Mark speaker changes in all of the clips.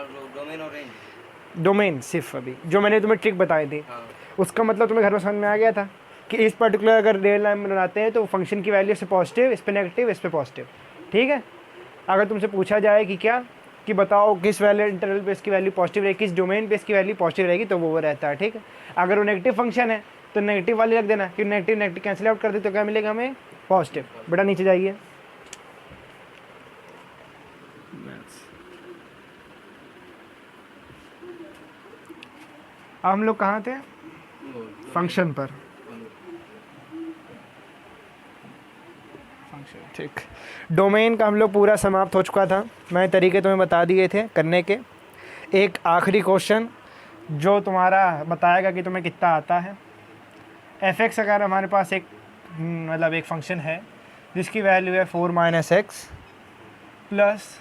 Speaker 1: Domain और range.
Speaker 2: Domain सिर्फ अभी जो मैंने तुम्हें ट्रिक बताई थी,
Speaker 1: हाँ।
Speaker 2: उसका मतलब तुम्हें घर में समझ में आ गया था कि इस पर्टिकुलर अगर रियल लाइन बनाते हैं तो फंक्शन की वैल्यू इस पे पॉजिटिव, इस पे नेगेटिव, इस पे पॉजिटिव। ठीक है, अगर तुमसे पूछा जाए कि क्या कि बताओ किस वैल्यू इंटरवल पे इसकी वैल्यू पॉजिटिव रहेगी, किस डोमेन पे इसकी वैल्यू पॉजिटिव रहेगी, तो वो रहता है। ठीक है, अगर वो नेगेटिव फंक्शन है तो नेगेटिव वाली रख देना कि नेगेटिव नेगेटिव कैंसिल आउट कर दे तो क्या मिलेगा हमें, पॉजिटिव। बेटा नीचे जाइए। अब हम लोग कहाँ थे, फंक्शन पर। ठीक, डोमेन का हम लोग पूरा समाप्त हो चुका था। मैं तरीके तुम्हें बता दिए थे करने के। एक आखिरी क्वेश्चन जो तुम्हारा बताएगा कि तुम्हें कितना आता है। f(x) अगर हमारे पास एक मतलब एक फंक्शन है जिसकी वैल्यू है 4 - x प्लस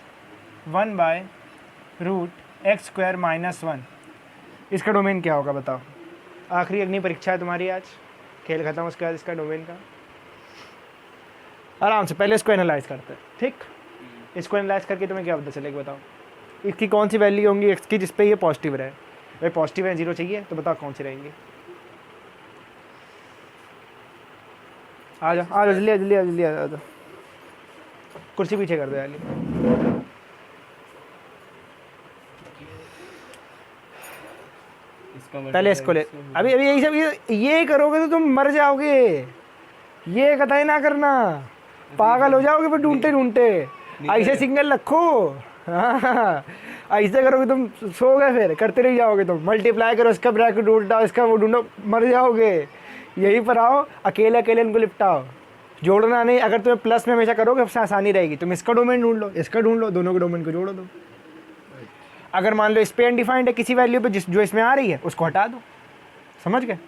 Speaker 2: 1/√x² - 1, इसका डोमेन क्या होगा बताओ। आखिरी अग्नि परीक्षा है तुम्हारी आज, खेल खत्म उसके बाद इसका डोमेन का। आराम से पहले इसको एनालाइज करते हैं। ठीक, इसको एनालाइज करके तुम्हें क्या पता चलेगा बताओ। इसकी कौन सी वैल्यू होंगी एक्स की जिस पे ये पॉजिटिव रहे। भाई पॉजिटिव है, 0 चाहिए, तो बताओ कौन सी रहेंगी। आ जाओ आ जाओ जल्दी जल्दी जल्दी आ जाओ, कुर्सी पीछे कर दो यार। पहले इसको ले, अभी अभी यही सब ये करोगे तो तुम मर जाओगे। ये कतई ना करना, पागल हो जाओगे फिर ढूंढते ढूंढते। ऐसे सिंगल रखो, हाँ ऐसे करोगे तुम सो गए, फिर करते रह जाओगे तुम। मल्टीप्लाई करो, इसका ब्रैकेट ढूंढो, इसका वो ढूंढो, मर जाओगे। यहीं पर आओ, अकेले अकेले इनको लिपटाओ, जोड़ना नहीं। अगर तुम्हें प्लस में हमेशा करोगे सबसे आसानी रहेगी। तुम इसका डोमेन ढूंढ लो, इसका ढूंढ लो, दोनों के डोमेन को जोड़ो दो। अगर मान लो इस पे अनडिफाइंड है किसी वैल्यू पे जो इसमें आ रही है उसको हटा दो, समझ गए।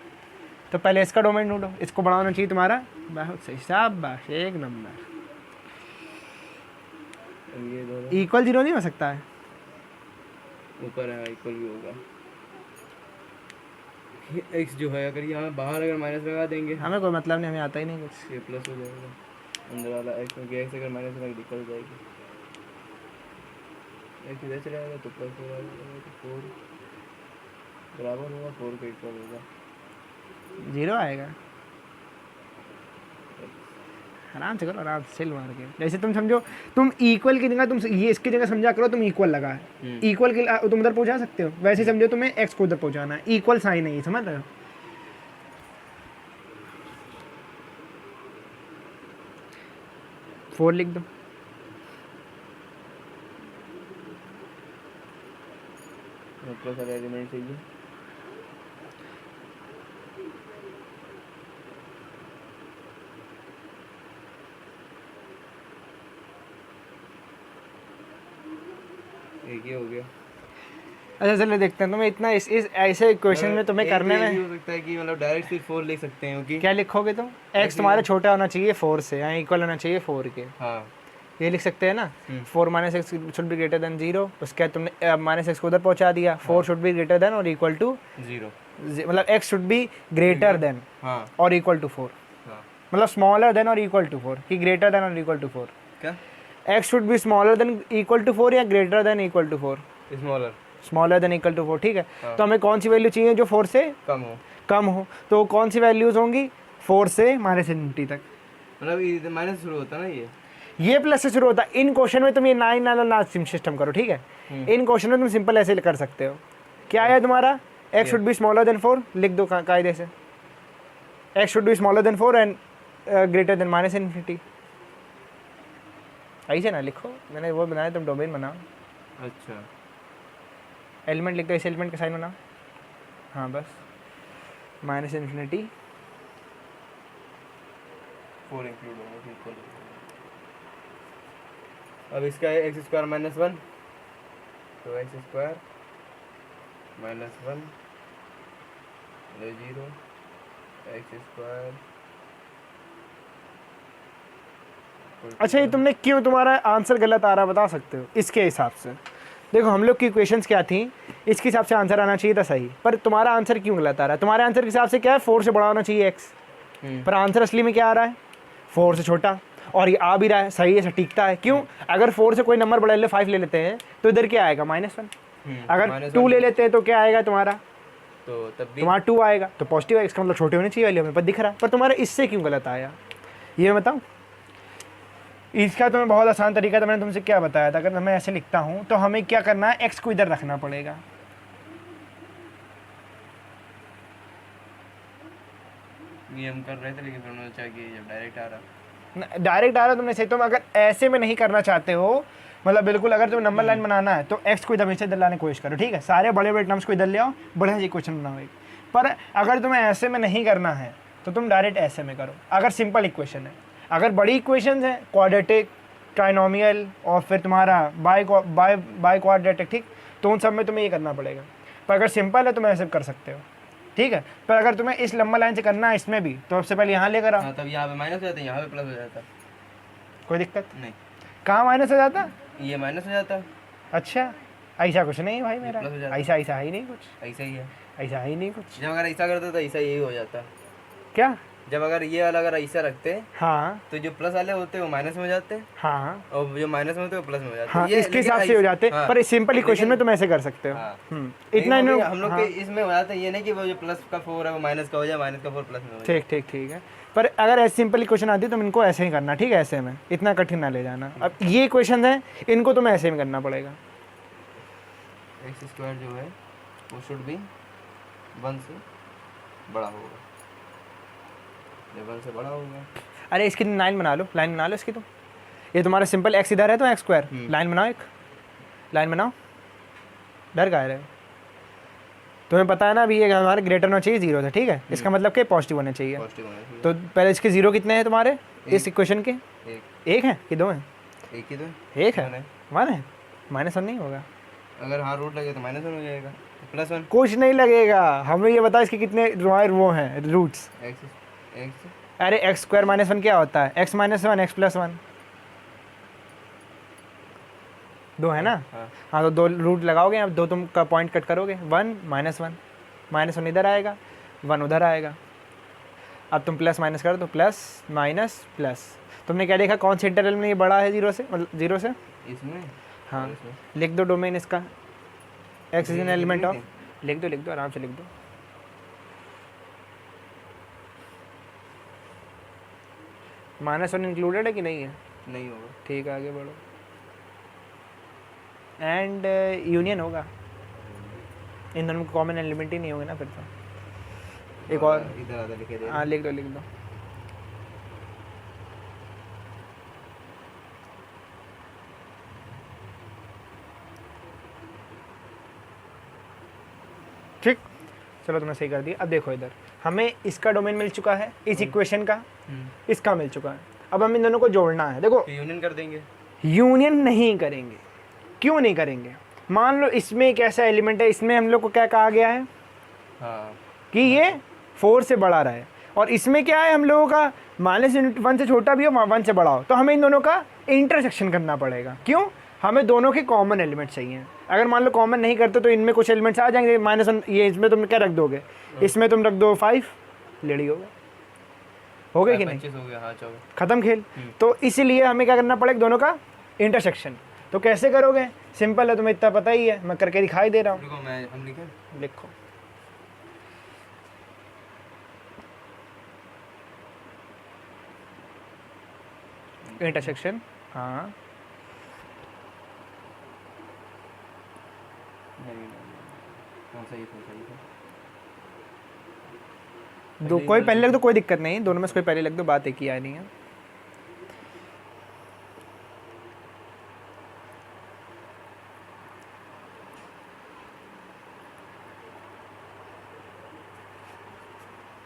Speaker 2: तो पहले इसका डोमेन ढूंढो, इसको बढ़ाना चाहिए तुम्हारा। बहुत सही, शाबाश, एक नंबर। इक्वल 0 नहीं हो सकता है,
Speaker 1: ऊपर है इक्वल भी होगा। x जो है अगर यहाँ बाहर अगर माइनस लगा देंगे,
Speaker 2: हमें कोई मतलब नहीं, हमें आता ही नहीं कुछ।
Speaker 1: ये प्लस हो जाएगा अंदर वाला x, क्योंकि x अगर माइनस लगा निकल जाएगी, x इधर चला जाएगा तो प्लस हो जाएगा, तो 4 बराबर होगा 4 के इक्वल होगा,
Speaker 2: 0 आएगा। आराम से करो, आराम से सिल मार के। जैसे तुम समझो, तुम इक्वल की जगह तुम ये इसकी जगह समझा करो, तुम इक्वल लगा है, इक्वल के तुम उधर पहुंचा सकते हो। वैसे समझो तुम्हें एक्स को उधर पहुंचाना है, इक्वल साइन है ये, समझ रहे हो। फोर लिख दो,
Speaker 1: प्लस वाला एलिमेंट चाहिए। एक ही हो गया।
Speaker 2: अच्छा चलो देखते हैं तुम्हें इतना इस ऐसे क्वेश्चन में तुम्हें करने में
Speaker 1: हो सकता है कि मतलब डायरेक्ट सिर्फ 4 लिख सकते हैं, क्योंकि
Speaker 2: क्या लिखोगे तुम, एक्स तुम्हारा छोटा होना चाहिए 4 से, यहाँ इक्वल होना चाहिए 4 के।
Speaker 1: हाँ
Speaker 2: ये लिख सकते हैं ना, 4 - x should be greater then 0। उसके बाद तुमने माइनस एक्स को उधर पहुंचा दिया, 4 शुड बी ग्रेटर देन और इक्वल टू
Speaker 1: 0,
Speaker 2: मतलब x should be greater than
Speaker 1: हाँ
Speaker 2: और इक्वल टू 4,
Speaker 1: हाँ
Speaker 2: मतलब स्मॉलर देन और इक्वल टू 4 कि ग्रेटर देन और इक्वल टू 4।
Speaker 1: क्या
Speaker 2: x should be smaller than equal to 4 या greater than equal to 4, smaller than equal to 4। ठीक है, तो हमें कौन सी वैल्यू चाहिए जो 4 से कम हो। तो कौन सी वैल्यूज होंगी, 4 से -∞ तक,
Speaker 1: मतलब माइनस शुरू होता है ना,
Speaker 2: ये प्लस से शुरू होता है। इन क्वेश्चन में तुम ये 9 वाला सिस्टम करो, ठीक है। इन क्वेश्चन में तुम सिंपल ऐसे कर सकते हो। क्या है तुम्हारा, x should be smaller then 4 लिख दो कायदे से, x should be smaller then 4 and greater than -∞। ऐसे ना लिखो, मैंने वो बनाया, तुम डोमेन बनाओ।
Speaker 1: अच्छा,
Speaker 2: एलिमेंट लिख दो, इस एलिमेंट का साइन बनाओ, हाँ बस, -∞
Speaker 1: 4 इंक्लूड होगा इक्वल। अब इसका है x² - 1, तो x² - 1 0 x²।
Speaker 2: अच्छा ये तुमने क्यों, तुम्हारा आंसर गलत आ रहा बता सकते हो इसके हिसाब से। देखो हम लोग की क्वेश्चंस क्या थी, इसके हिसाब से आंसर आना चाहिए था सही, पर तुम्हारा आंसर क्यों गलत आ रहा है। तुम्हारे आंसर के हिसाब से क्या है, 4 से बड़ा होना चाहिए x, पर आंसर असली में क्या आ रहा है, 4 से छोटा। और ये आ भी रहा है, सही है, सटीकता है। क्यों, अगर 4 से कोई नंबर बड़ा ले, 5 ले लेते हैं तो इधर क्या आएगा, -1। अगर
Speaker 1: -1
Speaker 2: 2 ले लेते हैं तो क्या आएगा तुम्हारा,
Speaker 1: तो तब भी
Speaker 2: तुम्हारा 2 आएगा तो पॉजिटिव है, इसका मतलब छोटे होने चाहिए वाले हमें पर दिख रहा है, पर तुम्हारा इससे क्यों गलत आया ये बताओ। इसका तुम्हें बहुत आसान तरीका था, मैंने तुमसे क्या बताया था, अगर मैं ऐसे लिखता हूँ तो हमें क्या करना है, एक्स को इधर रखना पड़ेगा।
Speaker 1: ये हम कर रहे थे, लेकिन उन्होंने चाहा कि जब डायरेक्ट आ रहा
Speaker 2: डायरेक्ट आ रहा है तुमने सही, तुम अगर ऐसे में नहीं करना चाहते हो, मतलब बिल्कुल अगर तुम्हें नंबर लाइन बनाना है तो एक्स को इधर हमेशा इधर लाने की कोशिश करो, ठीक है, सारे बड़े बड़े टर्म्स को इधर ले आओ, बढ़िया जी क्वेश्चन बनाओ एक। पर अगर तुम्हें ऐसे में नहीं करना है तो तुम डायरेक्ट ऐसे में करो, अगर सिंपल इक्वेशन है। अगर बड़ी इक्वेशन है, क्वाड्रेटिक, ट्राइनोमियल और फिर तुम्हारा बाय क्वाड्रेटिक, ठीक, तो उन सब में तुम्हें ये करना पड़ेगा। पर अगर सिंपल है तो मैं ऐसे कर सकते हो, ठीक है। पर अगर तुम्हें इस लंबा लाइन से करना है इसमें भी, तो सबसे पहले यहाँ लेकर आओ,
Speaker 1: हाँ, तब यहाँ पे माइनस हो जाता है, यहाँ पे प्लस हो जाता।
Speaker 2: कोई दिक्कत
Speaker 1: नहीं,
Speaker 2: कहाँ माइनस हो जाता।
Speaker 1: ये माइनस हो जाता,
Speaker 2: अच्छा, ऐसा कुछ नहीं है भाई मेरा,
Speaker 1: प्लस हो जाता।
Speaker 2: ऐसा ऐसा है ही नहीं कुछ,
Speaker 1: ऐसा ही है।
Speaker 2: ऐसा है ही नहीं कुछ।
Speaker 1: जब अगर ऐसा करते तो ऐसा यही हो जाता।
Speaker 2: क्या?
Speaker 1: जब अगर ये वाला अगर ऐसा रखते
Speaker 2: हाँ
Speaker 1: तो जो प्लस वाले होते हैं वो माइनस में हो जाते हैं,
Speaker 2: हाँ
Speaker 1: और जो माइनस में होते हैं वो प्लस में हो जाते हैं।
Speaker 2: हाँ,
Speaker 1: ये
Speaker 2: इसके
Speaker 1: लेकिन
Speaker 2: हिसाब से हो जाते हैं,
Speaker 1: हाँ,
Speaker 2: पर इस सिंपल इक्वेशन में तुम ऐसे कर सकते हो।
Speaker 1: हाँ।
Speaker 2: इतना
Speaker 1: लेकिन
Speaker 2: इन्होंने
Speaker 1: हम लोग
Speaker 2: हाँ,
Speaker 1: के इसमें हो जाता है, ये नहीं कि वो जो प्लस का 4 है वो माइनस का हो जाए, माइनस का 4 प्लस में हो जाए।
Speaker 2: ठीक ठीक ठीक है। पर अगर ऐसे सिंपल इक्वेशन आती है तुम इनको ऐसे ही करना, ठीक है, ऐसे में इतना कठिन ना ले जाना। अब ये इक्वेशन है, इनको तुम्हें ऐसे में करना पड़ेगा।
Speaker 1: एक्स स्क्वायर जो है वो शुड भी 1 से बड़ा होगा, जब 1 से बड़ा होगा।
Speaker 2: अरे इसकी लाइन बना लो, लाइन बना लो इसकी तुम। ये तुम्हारा सिंपल एक्स इधर है तो एक्स स्क्वायर, लाइन बनाओ, एक लाइन बनाओ। डर का रहे हो, तुम्हें पता है ना अभी ये हमारे ग्रेटर होना चाहिए 0 से, ठीक है, इसका मतलब कि पॉजिटिव होना चाहिए।
Speaker 1: पॉजिटिव होना चाहिए।
Speaker 2: तो पहले इसके 0 कितने हैं तुम्हारे इस इक्वेशन के?
Speaker 1: एक
Speaker 2: है कि 2 हैं?
Speaker 1: एक ही तो है।
Speaker 2: एक है,
Speaker 1: वन है।
Speaker 2: 1 है, -1 नहीं होगा।
Speaker 1: अगर हाँ रूट लगे तो -1 हो जाएगा, +1।
Speaker 2: कुछ नहीं लगेगा, हमें ये बता इसके कितने वो हैं रूट्स।
Speaker 1: एक्स एक्स
Speaker 2: अरे एक्स स्क्वायर -1 क्या होता है? एक्स -1 एक्स +1, 2 है ना। हाँ तो 2 रूट लगाओगे, अब 2 तुम का पॉइंट कट करोगे, 1 -1, -1 इधर आएगा, 1 उधर आएगा। अब तुम प्लस माइनस कर दो, प्लस माइनस प्लस। तुमने क्या देखा कौन से इंटरवल में ये बड़ा है 0 से, मतलब 0 से?
Speaker 1: इसमें
Speaker 2: हाँ,
Speaker 1: और इसमें।
Speaker 2: लिख दो डोमेन इसका, एक्स इज एन
Speaker 1: ये
Speaker 2: एलिमेंट
Speaker 1: लिख
Speaker 2: ऑफ, लिख दो आराम से लिख दो। -1 इंक्लूडेड है कि नहीं है?
Speaker 1: नहीं होगा।
Speaker 2: ठीक है, आगे बढ़ो। एंड यूनियन होगा, इन दोनों में कॉमन एलिमेंट ही नहीं होंगे ना फिर तो। एक और
Speaker 1: इधर आधा लिखे दे।
Speaker 2: हाँ लिख दो लिख दो। ठीक, चलो तुमने सही कर दिया। अब देखो इधर हमें इसका डोमेन मिल चुका है, इस इक्वेशन का इसका मिल चुका है। अब हम इन दोनों को जोड़ना है। देखो
Speaker 1: यूनियन कर देंगे,
Speaker 2: यूनियन नहीं करेंगे। क्यों नहीं करेंगे? मान लो इसमें एक ऐसा एलिमेंट है, इसमें हम लोग को क्या कहा गया है
Speaker 1: हाँ
Speaker 2: कि ये 4 से बड़ा रहे, और इसमें क्या है हम लोगों का -1 से छोटा भी हो, 1 से बड़ा हो। तो हमें इन दोनों का इंटरसेक्शन करना पड़ेगा। क्यों? हमें दोनों के कॉमन एलिमेंट चाहिए। अगर मान लो कॉमन नहीं करते तो इनमें कुछ एलिमेंट्स आ जाएंगे, -1 ये इसमें तुम क्या रख दोगे, इसमें तुम रख दो 5, लेडी हो गए कि नहीं?
Speaker 1: 25 हो गया, हाँ 24।
Speaker 2: खत्म खेल। तो इसीलिए हमें क्या करना पड़ेगा, दोनों का इंटरसेक्शन। तो कैसे करोगे? सिंपल है, तुम्हें इतना पता ही है, मैं करके दिखाई दे रहा हूँ।
Speaker 1: देखो हम लिखें,
Speaker 2: लिखो। इंटरसेक्शन, हाँ
Speaker 1: नहीं कौन सा ये कौन सा ये
Speaker 2: दो, कोई पहले लिख दो, कोई दिक्कत नहीं, दोनों में से कोई पहले लिख दो, बात एक ही आनी है।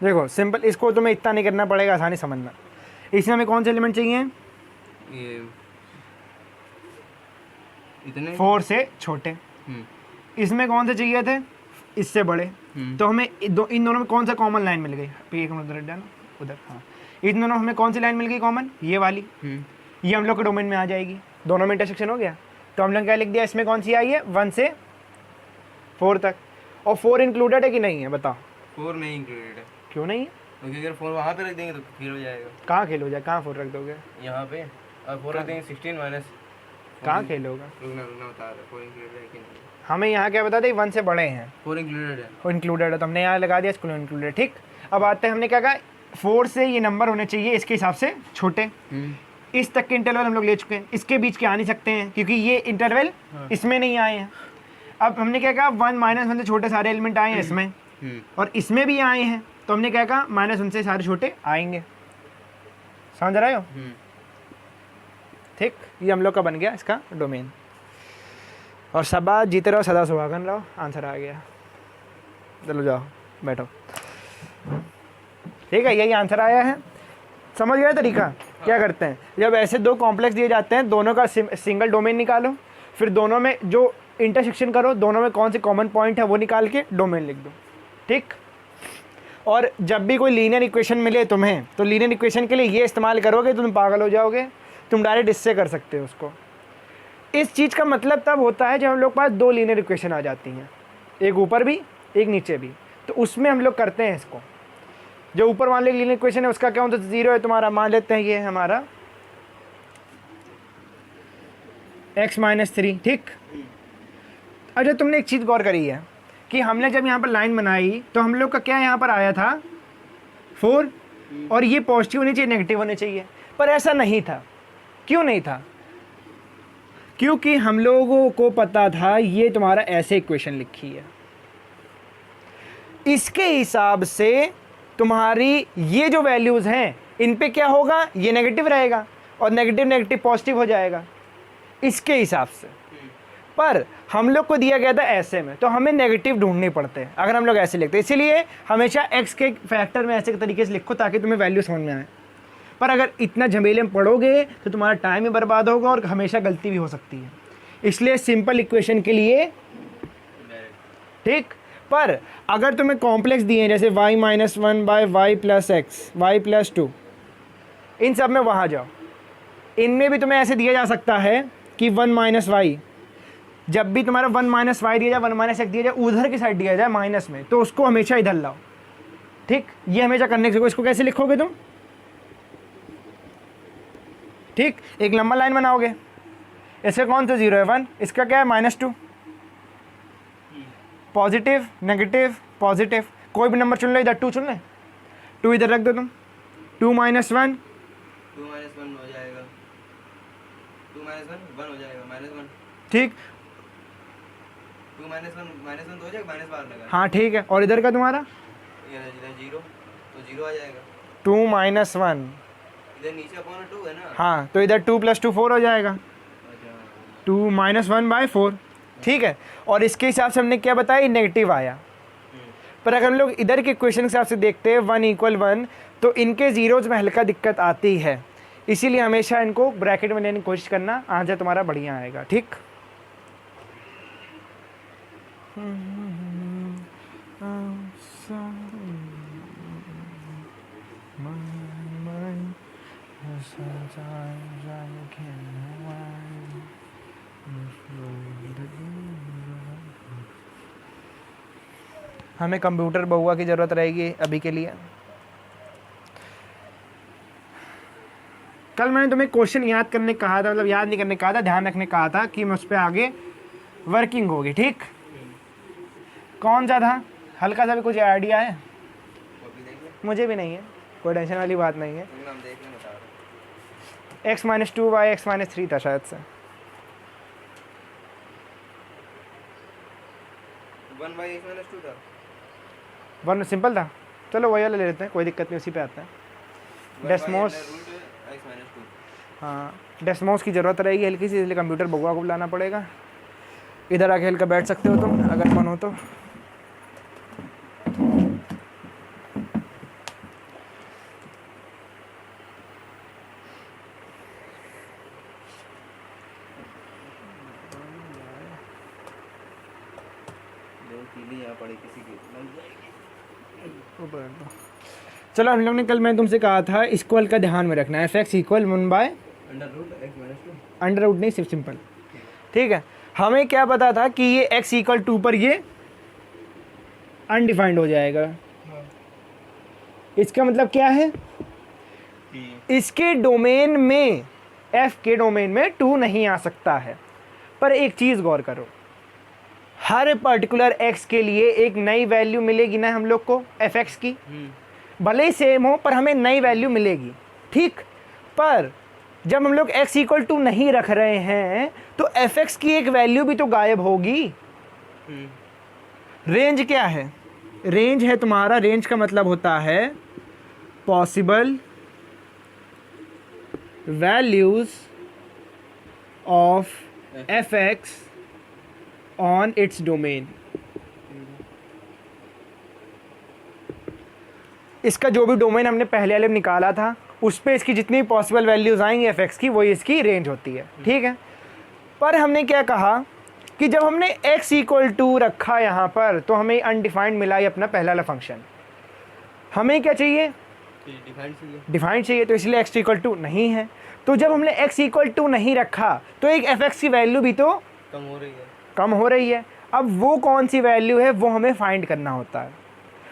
Speaker 2: देखो सिंपल, इसको तुम्हें इतना नहीं करना पड़ेगा, आसानी समझना। इसमें हमें कौन से एलिमेंट चाहिए?
Speaker 1: ये इतने
Speaker 2: 4 से छोटे। इसमें कौन से चाहिए थे? इससे बड़े। तो हमें इन दोनों में कौन सा कॉमन लाइन मिल गई? एक मिनट उधर जाना, उधर, हाँ। इन दोनों हमें कौन सी लाइन मिल गई कॉमन? ये वाली। ये हम लोग के डोमेन में आ जाएगी, दोनों में इंटरसेक्शन हो गया। तो हम लोग क्या लिख दिया, इसमें कौन सी आई है? 1 से 4 तक। और 4 इंक्लूडेड है कि नहीं है बताओ?
Speaker 1: 4 नहीं इंक्लूडेड है।
Speaker 2: क्यों नहीं है?
Speaker 1: क्योंकि अगर 4 वहाँ पे रख देंगे तो खेल हो जाएगा।
Speaker 2: कहाँ खेल हो जाए? कहाँ 4 रख दोगे?
Speaker 1: यहाँ पे और 4 रख देंगे 16 माइनस।
Speaker 2: कहाँ खेल होगा?
Speaker 1: रुकना बता रहा 4 इंक्लूडेड है कि नहीं।
Speaker 2: हमें यहाँ क्या बता दें 1 से बड़े हैं,
Speaker 1: 4 इंक्लूडेड है।
Speaker 2: वो इंक्लूडेड है, तो हमने यहाँ लगा दिया इसको इंक्लूडेड। ठीक, अब आते हैं, हमने क्या कहा 4 से ये नंबर होने चाहिए इसके हिसाब से छोटे। इस तक के इंटरवल हम लोग ले चुके हैं, इसके बीच के आ नहीं सकते हैं क्योंकि ये इंटरवल इसमें नहीं आए हैं। अब हमने क्या कहा 1 -1 से छोटे सारे एलिमेंट आए हैं इसमें, और इसमें भी आए हैं, तो हमने क्या कहा -1 से सारे छोटे आएंगे। समझ रहे हो? ठीक, ये हम लोग का बन गया इसका डोमेन। और सब बात जीते रहो, सदा सुहागन रहो। आंसर आ गया, चलो जाओ बैठो। ठीक है, यही आंसर आया है। समझ गए तरीका? क्या करते हैं, जब ऐसे दो कॉम्प्लेक्स दिए जाते हैं, दोनों का सिंगल डोमेन निकालो, फिर दोनों में जो इंटरसेक्शन करो, दोनों में कौन से कॉमन पॉइंट है वो निकाल के डोमेन लिख दो। ठीक, और जब भी कोई लीनियर इक्वेशन मिले तुम्हें, तो लीनियर इक्वेशन के लिए ये इस्तेमाल करोगे तो तुम पागल हो जाओगे। तुम डायरेक्ट इससे कर सकते हो उसको। इस चीज़ का मतलब तब होता है जब हम लोग पास 2 लीनियर इक्वेशन आ जाती हैं, एक ऊपर भी एक नीचे भी, तो उसमें हम लोग करते हैं इसको। जो ऊपर मान लो लीनियर इक्वेशन है उसका क्या होता है 0 है तुम्हारा, मान लेते हैं ये हमारा x - 3। ठीक, अच्छा तुमने एक चीज़ गौर करी है कि हमने जब यहाँ पर लाइन बनाई तो हम लोग का क्या यहाँ पर आया था 4, और ये पॉजिटिव होनी चाहिए नेगेटिव होने चाहिए, पर ऐसा नहीं था। क्यों नहीं था? क्योंकि हम लोगों को पता था ये तुम्हारा ऐसे इक्वेशन लिखी है, इसके हिसाब से तुम्हारी ये जो वैल्यूज़ हैं इन पे क्या होगा, ये नेगेटिव रहेगा और नेगेटिव नेगेटिव पॉजिटिव हो जाएगा इसके हिसाब से। पर हम लोग को दिया गया था ऐसे में, तो हमें नेगेटिव ढूंढने पड़ते हैं अगर हम लोग ऐसे लिखते हैं। इसीलिए हमेशा x के फैक्टर में ऐसे तरीके से लिखो ताकि तुम्हें वैल्यू समझ में आए। पर अगर इतना झमेले में पढ़ोगे तो तुम्हारा टाइम ही बर्बाद होगा और हमेशा गलती भी हो सकती है। इसलिए सिंपल इक्वेशन के लिए ठीक। पर अगर तुम्हें कॉम्प्लेक्स दिए हैं जैसे y - 1 / y + x, y + 2, इन सब में वहाँ जाओ। इनमें भी तुम्हें ऐसे दिया जा सकता है कि 1 - y, जब भी तुम्हारा 1 - y दिया जाए, 1 - x दिया जाए, उधर की साइड दिया जाए माइनस में, तो उसको हमेशा इधर लाओ। ठीक, ये हमेशा करने से। इसको कैसे लिखोगे तुम? ठीक, एक लंबा लाइन बनाओगे, इसका कौन सा 0 है 1, इसका क्या है -2, पॉजिटिव नेगेटिव पॉजिटिव, कोई भी नंबर चुन लो, इधर 2 चुन ले, 2 इधर रख दो तुम, 2 - 1
Speaker 1: 2 - 1 हो जाएगा, 2 - 1 हो जाएगा, -1।
Speaker 2: ठीक,
Speaker 1: 2 - 1 तो हो जाएगा, माइनस बाहर लगा।
Speaker 2: हाँ ठीक है। और इधर का तुम्हारा
Speaker 1: इधर 0, तो 0 आ जाएगा।
Speaker 2: 2 - 1,
Speaker 1: इधर नीचे अपॉन 2 है ना।
Speaker 2: हाँ, तो इधर 2 + 2 4 हो जाएगा,
Speaker 1: अच्छा,
Speaker 2: 2 - 1/4। ठीक है, और इसके हिसाब से हमने क्या बताया, नेगेटिव आया। पर अगर हम लोग इधर के क्वेश्चन के हिसाब से देखते हैं 1 = 1, तो इनके जीरोज में हल्का दिक्कत आती है। इसीलिए हमेशा इनको ब्रैकेट में लेने की कोशिश करना, आंसर तुम्हारा बढ़िया आएगा। ठीक, हमें कंप्यूटर बहुआ की ज़रूरत रहेगी अभी के लिए। कल मैंने तुम्हें क्वेश्चन याद करने कहा था, मतलब याद नहीं करने कहा था, ध्यान रखने कहा था कि मैं उस पर आगे वर्किंग होगी। ठीक, कौन सा था, हल्का सा भी कुछ आइडिया है? मुझे भी नहीं है, कोई टेंशन वाली बात नहीं है। x - 2 / x - 3 था शायद से।
Speaker 1: 1 / x - 2 था,
Speaker 2: 1 सिंपल था। चलो वही वाला ले लेते हैं, कोई दिक्कत नहीं, उसी पे आते हैं। डेस्मोस, हाँ डेस्मोस की ज़रूरत रहेगी हल्की सी, इसलिए कंप्यूटर बउआ को बुलाना पड़ेगा। इधर आके हल्का बैठ सकते हो तुम अगर मन हो तो। चलो हम लोग ने कल, मैं तुमसे कहा था इसको हल्का ध्यान में रखना है, fx = 1/√x - अंडर रूट नहीं, सिर्फ सिंपल। ठीक है, हमें क्या पता था कि ये x = 2 पर ये अनडिफाइंड हो जाएगा। इसका मतलब क्या है, इसके डोमेन में, f के डोमेन में 2 नहीं आ सकता है। पर एक चीज़ गौर करो, हर पर्टिकुलर एक्स के लिए एक नई वैल्यू मिलेगी ना हम लोग को एफ एक्स की, भले ही सेम हो पर हमें नई वैल्यू मिलेगी, ठीक। पर जब हम लोग x इक्वल टू नहीं रख रहे हैं तो एफ एक्स की एक वैल्यू भी तो गायब होगी। रेंज क्या है? रेंज है तुम्हारा, रेंज का मतलब होता है possible values of f x on its domain. इसका जो भी डोमेन हमने पहले वाले में निकाला था उस पे इसकी जितनी पॉसिबल वैल्यूज आएंगी एफ एक्स की, वही इसकी रेंज होती है, ठीक है। पर हमने क्या कहा कि जब हमने x इक्वल टू रखा यहाँ पर तो हमें अनडिफाइंड मिला ये अपना पहला वाला फंक्शन। हमें क्या चाहिए? डिफाइंड चाहिए, तो इसलिए x इक्वल टू नहीं है। तो जब हमने x इक्वल टू नहीं रखा तो एक एफ एक्स की वैल्यू भी तो कम हो रही है। अब वो कौन सी वैल्यू है वो हमें फाइंड करना होता है।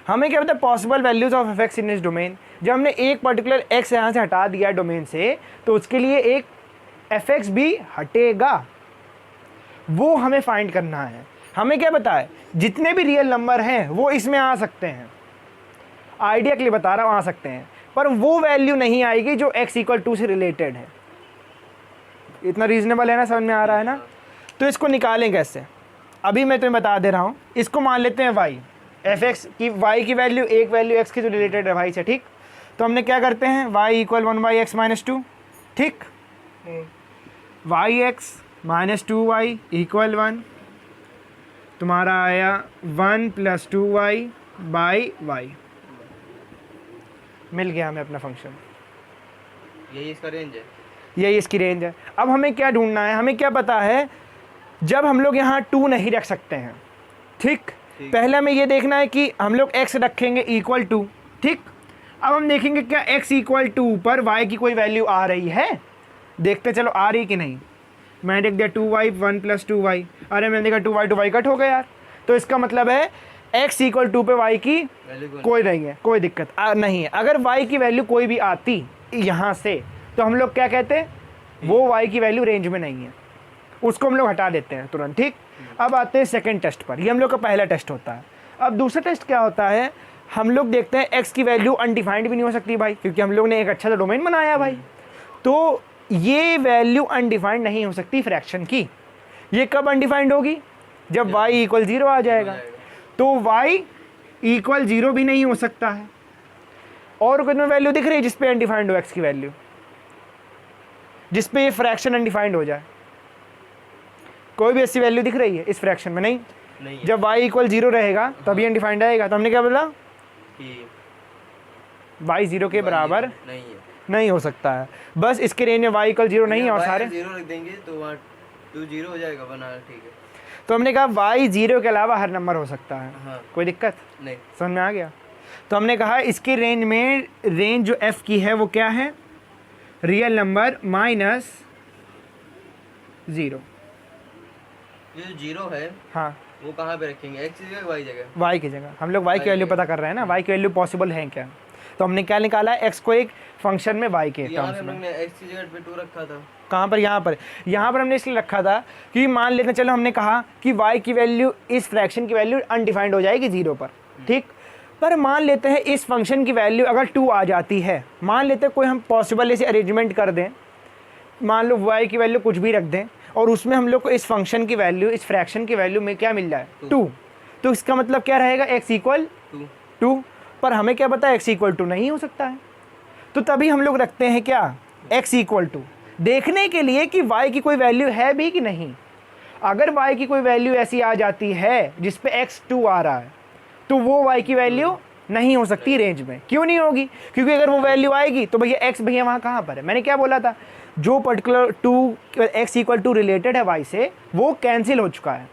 Speaker 2: हमें क्या पता है? Possible values of f x in इस डोमेन। जब हमने एक पर्टिकुलर x यहाँ से हटा दिया डोमेन से तो उसके लिए एक एफ एक्स भी हटेगा, वो हमें फाइंड करना है। हमें क्या पता है? जितने भी रियल नंबर हैं वो इसमें आ सकते हैं, आइडिया के लिए बता रहा हूँ, आ सकते हैं, पर वो वैल्यू नहीं आएगी जो x इक्वल टू से रिलेटेड है। इतना रीजनेबल है ना, समझ में आ रहा है ना? तो इसको निकालें कैसे? अभी मैं तुम्हें बता दे रहा हूँ। इसको मान लेते हैं y, एफ एक्स की y की वैल्यू एक वैल्यू x की जो रिलेटेड है y से, ठीक। तो हमने क्या करते हैं, y इक्वल 1/x माइनस 2, ठीक। y(x माइनस 2y इक्वल 1 तुम्हारा आया 1 + 2y/y। मिल गया हमें अपना फंक्शन।
Speaker 1: यही इसका रेंज है,
Speaker 2: यही इसकी रेंज है। अब हमें क्या ढूंढना है? हमें क्या पता है? जब हम लोग यहाँ 2 नहीं रख सकते हैं, ठीक। पहले हमें ये देखना है कि हम लोग x रखेंगे इक्वल टू, ठीक। अब हम देखेंगे क्या x इक्वल टू पर y की कोई वैल्यू आ रही है? देखते चलो आ रही कि नहीं। मैं देख दिया 2y 1 + 2y, अरे मैंने देखा 2y 2y कट हो गया यार। तो इसका मतलब है x इक्वल टू पे y की कोई नहीं है, कोई दिक्कत नहीं है। अगर y की वैल्यू कोई भी आती यहाँ से तो हम लोग क्या कहते? वो y की वैल्यू रेंज में नहीं है, उसको हम लोग हटा देते हैं तुरंत, ठीक। अब आते हैं सेकंड टेस्ट पर। ये हम लोग का पहला टेस्ट होता है। अब दूसरा टेस्ट क्या होता है? हम लोग देखते हैं x की वैल्यू अनडिफाइंड भी नहीं हो सकती भाई, क्योंकि हम लोग ने एक अच्छा सा डोमेन बनाया भाई। तो ये वैल्यू अनडिफाइंड नहीं हो सकती फ्रैक्शन की। ये कब अनडिफाइंड होगी? जब y इक्वल 0 आ जाएगा। तो y इक्वल 0 भी नहीं हो सकता है। और कोई वैल्यू दिख रही है जिसपे अनडिफाइंड हो x की वैल्यू, जिसपे ये फ्रैक्शन अनडिफाइंड हो जाए? कोई भी ऐसी वैल्यू दिख रही है इस फ्रैक्शन में? नहीं, नहीं। जब y इक्वल 0 रहेगा तभी अनडिफाइंड आएगा। तो हमने क्या बोला कि y 0 के बराबर नहीं हो सकता है। बस इसके रेंज में y इक्वल 0 नहीं है और सारे
Speaker 1: 0 रख देंगे तो वहाँ 2 0 हो जाएगा, बना, ठीक है।
Speaker 2: तो हमने कहा y 0 के अलावा हर नंबर हो सकता है।
Speaker 1: हाँ।
Speaker 2: कोई दिक्कत
Speaker 1: नहीं,
Speaker 2: समझ में आ गया? तो हमने कहा इसकी रेंज में, रेंज जो f की है वो क्या है? Real number minus 0।
Speaker 1: ये जो 0 है,
Speaker 2: हाँ,
Speaker 1: वो कहाँ पे रखेंगे? x की जगह y जगह?
Speaker 2: y की जगह। हम लोग y की वैल्यू पता कर रहे हैं ना, y की वैल्यू पॉसिबल है क्या। तो हमने क्या निकाला है? x को एक फंक्शन में y के टर्म्स में।
Speaker 1: हमने x की जगह पे 2 रखा था।
Speaker 2: कहाँ पर? यहाँ पर। यहाँ पर हमने इसलिए रखा था कि मान लेते हैं, चलो हमने कहा कि y की वैल्यू, इस फ्रैक्शन की वैल्यू अनडिफाइंड हो जाएगी 0 पर, ठीक। पर मान लेते हैं इस फंक्शन की वैल्यू अगर 2 आ जाती है, मान लेते हैं कोई हम पॉसिबल ऐसे अरेंजमेंट कर दें, मान लो y की वैल्यू कुछ भी रख दें और उसमें हम लोग को इस फंक्शन की वैल्यू, इस फ्रैक्शन की वैल्यू में क्या मिल जाए? 2। तो इसका मतलब क्या रहेगा? x equal 2। पर हमें क्या पता है x इक्वल 2 नहीं हो सकता है। तो तभी हम लोग रखते हैं क्या? x इक्वल 2, देखने के लिए कि y की कोई वैल्यू है भी कि नहीं। अगर y की कोई वैल्यू ऐसी आ जाती है जिस पे x 2 आ रहा है तो वो y की वैल्यू नहीं हो सकती रेंज में। क्यों नहीं होगी? क्योंकि अगर वो वैल्यू आएगी तो भैया x भैया वहाँ कहाँ पर है? मैंने क्या बोला था? जो particular 2 x equal to related है y से, वो कैंसिल हो चुका है,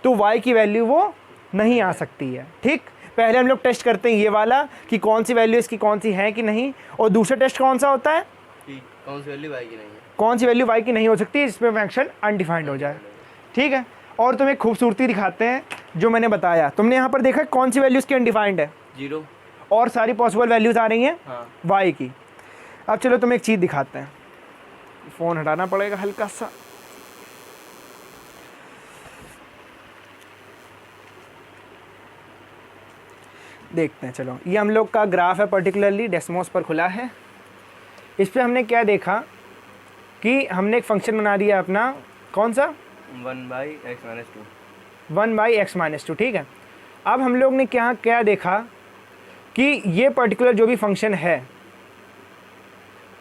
Speaker 2: तो y की वैल्यू वो नहीं आ सकती है, ठीक। पहले हम लोग टेस्ट करते हैं ये वाला कि कौन सी वैल्यू इसकी कौन सी है कि नहीं, और दूसरा टेस्ट कौन सा होता है?
Speaker 1: कौन सी वैल्यू y की नहीं है,
Speaker 2: कौन सी वैल्यू y की नहीं हो सकती जिसमें फंक्शन अनडिफाइंड हो जाए, ठीक है। और तुम्हें खूबसूरती दिखाते हैं जो मैंने बताया। तुमने यहाँ पर देखा कौन सी वैल्यू इसकी अनडिफाइंड है? 0। और सारी पॉसिबल वैल्यूज आ रही हैं y की। अब चलो तुम्हें एक चीज़ दिखाते हैं, फ़ोन हटाना पड़ेगा हल्का सा। देखते हैं। चलो ये हम लोग का ग्राफ है, पर्टिकुलरली डेस्मोस पर खुला है। इस पर हमने क्या देखा कि हमने एक फंक्शन बना दिया अपना, कौन सा,
Speaker 1: 1/x-2।
Speaker 2: 1/x-2, ठीक है। अब हम लोग ने क्या देखा कि ये पर्टिकुलर जो भी फंक्शन है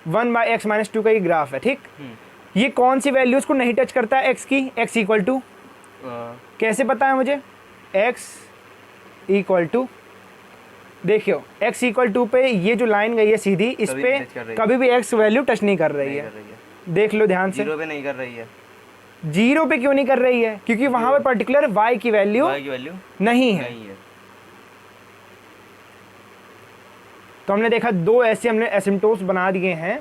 Speaker 2: 1/x-2 का ये ग्राफ है, ठीक। ये कौन सी वैल्यूज़ को नहीं टच करता है, x की, x इक्वल टू, कैसे पता है मुझे, x इक्वल टू, देखियो x इक्वल टू पे ये जो लाइन गई है सीधी, इस पे कभी भी x वैल्यू टच नहीं कर रही है। देख लो ध्यान से,
Speaker 1: 0 पे नहीं कर रही है।
Speaker 2: 0 पे क्यों नहीं कर रही है, क्योंकि वहां पे पर्टिकुलर y की वैल्यू नहीं है। तो हमने देखा दो ऐसे हमने एसिम्टोट्स बना दिए हैं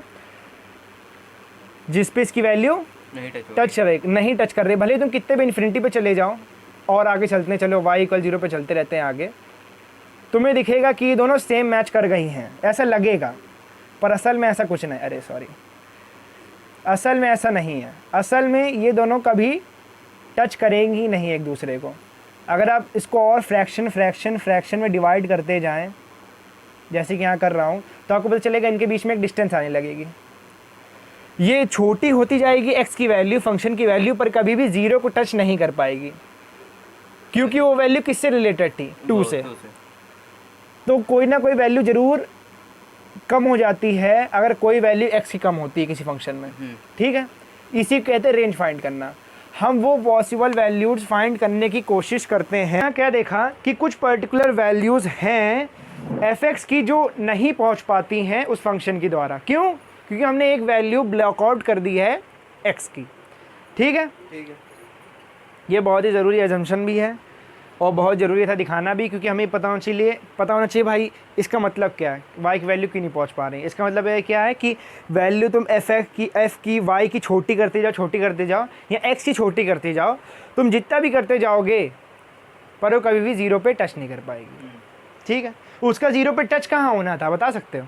Speaker 2: जिस पे इसकी वैल्यू नहीं टच कर रही, भले तुम कितने भी इन्फिनिटी पे चले जाओ और आगे चलते चलो, y इक्वल 0 पे चलते रहते हैं आगे, तुम्हें दिखेगा कि ये दोनों सेम मैच कर गई हैं, ऐसा लगेगा, पर असल में ऐसा कुछ नहीं, अरे सॉरी, असल में ऐसा नहीं है। असल में ये दोनों कभी टच करेंगी नहीं एक दूसरे को। अगर आप इसको और फ्रैक्शन में डिवाइड करते जाएं, जैसे कि यहाँ कर रहा हूँ, तो आपको पता चलेगा इनके बीच में एक डिस्टेंस आने लगेगी। ये छोटी होती जाएगी x की वैल्यू, फंक्शन की वैल्यू, पर कभी भी 0 को टच नहीं कर पाएगी, क्योंकि वो वैल्यू किससे रिलेटेड थी, 2 से। तो कोई ना कोई वैल्यू ज़रूर कम हो जाती है अगर कोई वैल्यू x की कम होती है किसी फंक्शन में, ठीक है। इसी कहते हैं रेंज फाइंड करना। हम वो पॉसिबल वैल्यूज़ फाइंड करने की कोशिश करते हैं। क्या देखा कि कुछ पर्टिकुलर वैल्यूज़ हैं f(x) की जो नहीं पहुंच पाती हैं उस फंक्शन के द्वारा। क्यों? क्योंकि हमने एक वैल्यू ब्लॉक आउट कर दी है x की, ठीक है। ये बहुत ही ज़रूरी एजम्पशन भी है और बहुत ज़रूरी था दिखाना भी, क्योंकि हमें पता होना चाहिए भाई इसका मतलब क्या है, y की वैल्यू क्यों नहीं पहुंच पा रही है। इसका मतलब ये क्या है कि वैल्यू तुम f की y की छोटी करते जाओ या x की छोटी करते जाओ, तुम जितना भी करते जाओगे पर वो कभी भी 0 पे टच नहीं कर पाएगी, ठीक है। उसका 0 पे टच कहाँ होना था, बता सकते हो,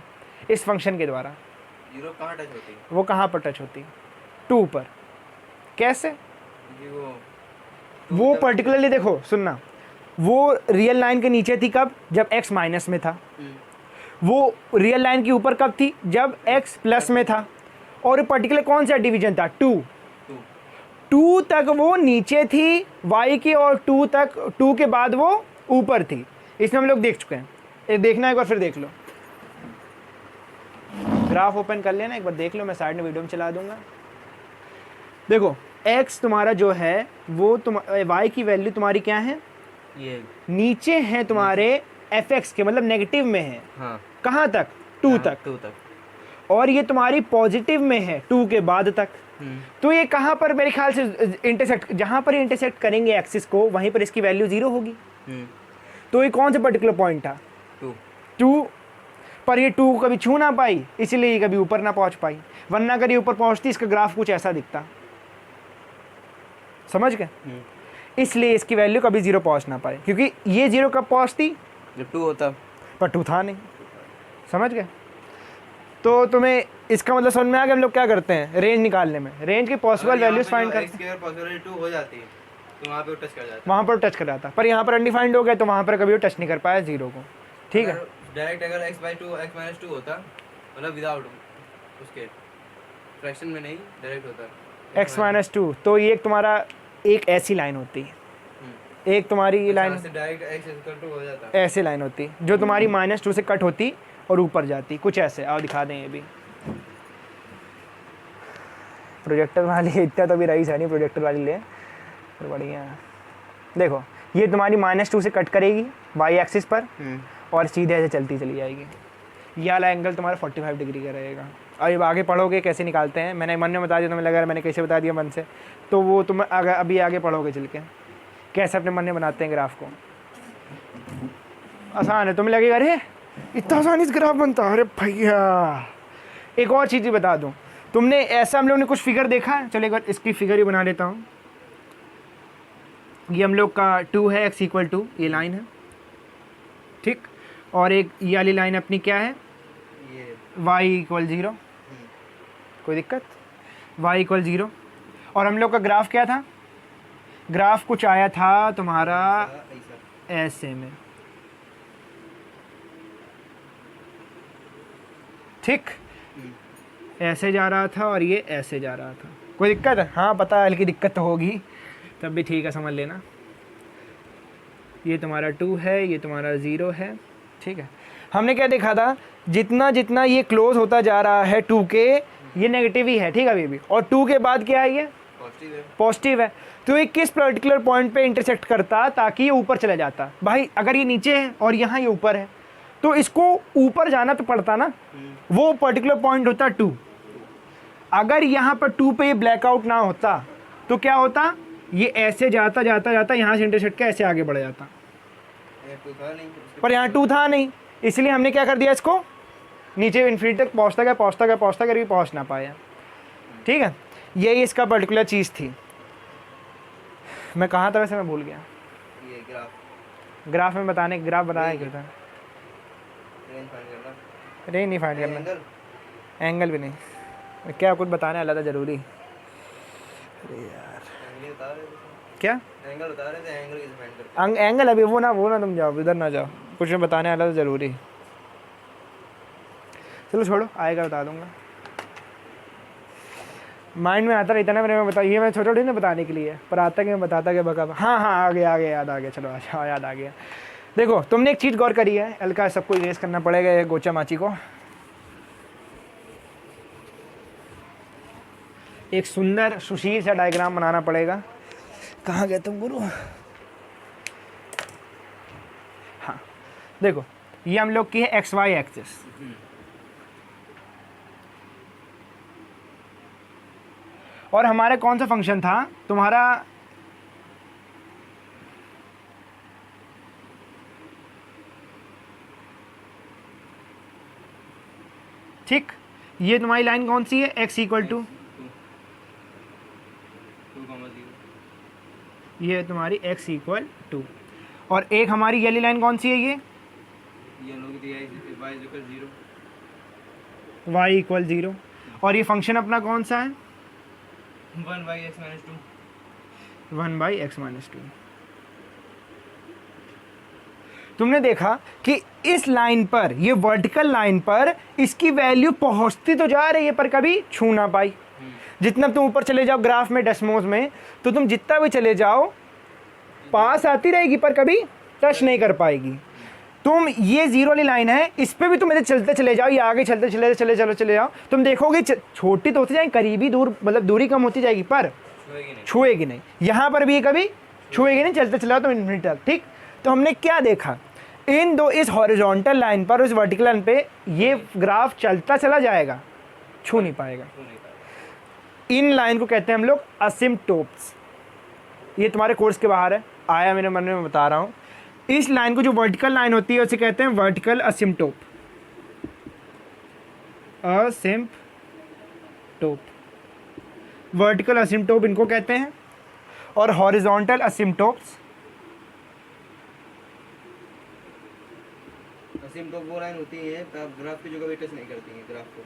Speaker 2: इस फंक्शन के द्वारा।
Speaker 1: 0 कहाँ टच होती है?
Speaker 2: वो कहाँ पर टच होती है, 2 पर। कैसे? वो पर्टिकुलरली देखो, सुनना, वो रियल लाइन के नीचे थी कब, जब x माइनस में था। वो रियल लाइन के ऊपर कब थी, जब x प्लस में था। और पर्टिकुलर कौन सा डिवीजन था, 2 तक वो नीचे थी y की, और 2 के बाद वो ऊपर थी। इसमें हम लोग देख चुके हैं। एक देखना एक बार फिर देख लो, ग्राफ ओपन कर लेना एक बार, देख लो, मैं साइड में वीडियो में चला दूंगा। देखो x तुम्हारा जो है वो y की वैल्यू तुम्हारी क्या है,
Speaker 1: ये
Speaker 2: नीचे है तुम्हारे f(x) के, मतलब नेगेटिव में है।
Speaker 1: हाँ।
Speaker 2: कहाँ तक, 2 तक। और ये तुम्हारी पॉजिटिव में है 2 के बाद तक। तो ये कहाँ पर मेरे ख्याल से इंटरसेक्ट, जहाँ पर इंटरसेक्ट करेंगे एक्सिस को, वहीं पर इसकी वैल्यू 0 होगी। तो ये कौन सा पर्टिकुलर पॉइंट था, 2 पर ये 2 को कभी छू ना पाई, इसलिए ये कभी ऊपर ना पहुँच पाई, वरना अगर ये ऊपर पहुँचती इसका ग्राफ कुछ ऐसा दिखता, समझ गए। इसलिए इसकी वैल्यू कभी 0 पहुँच ना पाए, क्योंकि ये 0 कब पहुँचती,
Speaker 1: जब 2 होता,
Speaker 2: पर 2 था नहीं, समझ गए। तो तुम्हें इसका मतलब समझ में आ गया हम लोग क्या करते हैं रेंज निकालने में, रेंज की पॉसिबल वैल्यूज फाइंड करते हैं।
Speaker 1: पॉसिबिलिटी 2 हो जाती है तो वहाँ पे टच कर जाता है,
Speaker 2: वहाँ पर टच कर जाता, पर यहाँ पर अनडिफाइंड हो गया तो वहाँ पर कभी वो टच नहीं कर पाया 0 को, ठीक है।
Speaker 1: डायरेक्ट अगर x/2 होता, मतलब विदाउट उसके फ्रैक्शन में नहीं, डायरेक्ट होता
Speaker 2: x-2, तो ये तुम्हारा एक ऐसी लाइन होती है, एक तुम्हारी लाइन
Speaker 1: डायरेक्ट x हो जाता,
Speaker 2: ऐसे लाइन होती जो तुम्हारी -2 से कट होती और ऊपर जाती, कुछ ऐसे। आओ दिखा दें, ये भी प्रोजेक्टर वाली, इतना तो भी रईस है नहीं, प्रोजेक्टर वाली ले तो बढ़िया। देखो ये तुम्हारी -2 से कट करेगी y एक्सिस पर और सीधे ऐसे चलती चली जाएगी। ये वाला एंगल तुम्हारा 45 डिग्री का रहेगा। अब आगे पढ़ोगे कैसे निकालते हैं, मैंने मन में बता दिया, तुम्हें लगा मैंने कैसे बता दिया मन से, तो वो तुम अभी आगे पढ़ोगे चल के कैसे अपने मन में बनाते हैं ग्राफ को। आसान है, तुम्हें लगेगा अरे इतना आसानी से ग्राफ बनता है, अरे भैया। एक और चीज़ बता दूं, तुमने ऐसा हम लोग ने कुछ फिगर देखा है, चलो एक बार इसकी फिगर ही बना देता हूँ। ये हम लोग का 2 है, x इक्वल 2, ये लाइन है, ठीक। और एक ये वाली लाइन अपनी क्या है,
Speaker 1: ये
Speaker 2: y इक्वल 0, कोई दिक्कत, y इक्वल 0। और हम लोग का ग्राफ क्या था, ग्राफ कुछ आया था तुम्हारा ऐसे में, ठीक, ऐसे जा रहा था और ये ऐसे जा रहा था। कोई दिक्कत है? हाँ पता है हल्की दिक्कत तो होगी, तब भी ठीक है, समझ लेना। ये तुम्हारा 2 है, ये तुम्हारा 0 है, ठीक है। हमने क्या देखा था, जितना जितना ये क्लोज होता जा रहा है 2 के, ये नेगेटिव ही है, ठीक है अभी भी, और 2 के बाद क्या है, ये पॉजिटिव है। तो ये किस पर्टिकुलर पॉइंट पे इंटरसेक्ट करता ताकि ये ऊपर चला जाता? भाई अगर ये नीचे है और यहाँ ये ऊपर है, तो इसको ऊपर जाना तो पड़ता ना, वो पर्टिकुलर पॉइंट होता 2। अगर यहाँ पर 2 पे ये ब्लैकआउट ना होता तो क्या होता, ये ऐसे जाता जाता जाता यहाँ से इंटरसेक्ट के ऐसे आगे बढ़ जाता, पर यहाँ 2 था नहीं, इसलिए हमने क्या कर दिया, इसको नीचे इन्फिनिटी तक पहुँचता गया पहुँचता गया पहुँचता गया, पहुँच ना पाया, ठीक है। यही इसका पर्टिकुलर चीज़ थी। मैं कहाँ था वैसे, मैं भूल गया।
Speaker 1: ये
Speaker 2: ग्राफ में बताने, ग्राफ बताया क्या था, रेंज नहीं फाइंड करना, एंगल भी नहीं, क्या कुछ बताने वाला था ज़रूरी। अरे यार क्या
Speaker 1: एंगल बता रहे थे, एंगल कैसे फाइंड करते
Speaker 2: एंगल अभी वो ना तुम जाओ इधर ना जाओ, कुछ मैं बताने वाला था ज़रूरी। चलो छोड़ो, आएगा बता दूंगा, माइंड में आता रहता ना मेरे में, बता ये मैं छोटा ना बताने के लिए, पर आता कि मैं बताता कि बका। हाँ आ गया याद आ गया, चलो अच्छा याद आ गया। देखो तुमने एक चीज़ गौर करी है, हल्का सबको इरेज करना पड़ेगा ये गोचा माची को। एक सुंदर सुशील सा डायग्राम बनाना पड़ेगा। कहाँ गए तुम गुरु? हाँ देखो, ये हम लोग की है XY एक्सिस, और हमारा कौन सा फंक्शन था तुम्हारा, ठीक, ये तुम्हारी लाइन कौन सी है, x इक्वल टू, ये है तुम्हारी x इक्वल टू, और एक हमारी येली लाइन कौन सी है, ये y इक्वल 0, और ये फंक्शन अपना कौन सा है, 1/x-2। तुमने देखा कि इस लाइन पर, ये वर्टिकल लाइन पर इसकी वैल्यू पहुंचती तो जा रही है पर कभी छू ना पाई। जितना तुम ऊपर चले जाओ ग्राफ में डेस्मोस में, तो तुम जितना भी चले जाओ पास आती रहेगी पर कभी टच नहीं कर पाएगी। तुम ये 0 वाली लाइन है, इस पे भी तुम ऐसे चलते चले जाओ, ये आगे चलते चले जाओ, तुम देखोगे छोटी तो होती जाएगी, करीबी दूर मतलब दूरी कम होती जाएगी पर छुएगी नहीं। यहाँ पर भी कभी छुएगी नहीं, चलते चले जाओ तो इन्फिनिटी तक, ठीक। तो हमने क्या देखा, इन दो, इस हॉरिजॉन्टल लाइन पर, उस वर्टिकल लाइन पे ये ग्राफ चलता चला जाएगा, छू नहीं पाएगा। इन लाइन को कहते हैं हम लोग असिम्पटोट्स। ये तुम्हारे कोर्स के बाहर है, आया मेरे मन में, मैं बता रहा हूँ। इस लाइन को जो वर्टिकल लाइन होती है उसे कहते हैं वर्टिकल असिम्पटोट, वर्टिकल असिम्पटोट इनको कहते हैं, और हॉरिजॉन्टल असिम्पटोट्स,
Speaker 1: असिम्पटोट वो लाइन होती है ग्राफ की जो कभी टच नहीं करती है ग्राफ को।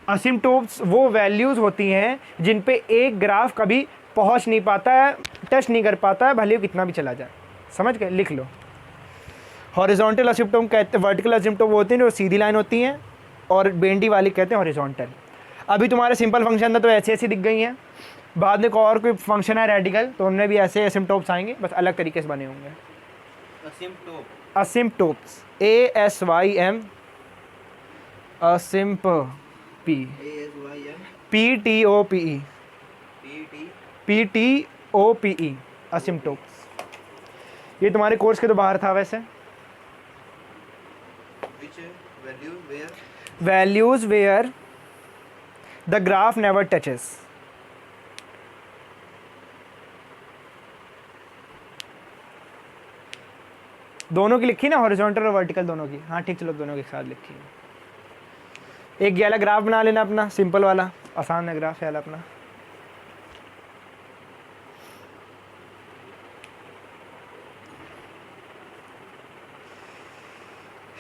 Speaker 2: असिम्पटोट्स वो वैल्यूज होती हैं जिन पे एक ग्राफ कभी पहुंच नहीं पाता है, टच नहीं कर पाता है, भले कितना भी चला जाए। समझ गए, लिख लो। हॉरिजॉन्टल असिम्पटोट कहते हैं, वर्टिकल असिम्पटोट वो होती हैं जो सीधी लाइन होती हैं, और बेंडी वाली कहते हैं हॉरिजॉन्टल। अभी तुम्हारे सिंपल फंक्शन था तो ऐसे ऐसी दिख गई हैं, बाद में और कोई फंक्शन है रेडिकल तो उनमें भी ऐसे असिम्पटोट्स आएंगे, बस अलग तरीके से बने होंगे। असिम्पटोट्स, ASYM, असिम्प PTOPE, असिम्पटोट्स। ये तुम्हारे कोर्स के तो बाहर था वैसे। Values where the graph never touches. दोनों की लिखी ना, हॉरिजॉन्टल और वर्टिकल दोनों की। हाँ ठीक, चलो दोनों के साथ लिखी है। एक ये वाला ग्राफ बना लेना अपना, सिंपल वाला, आसान है ग्राफ वाला अपना।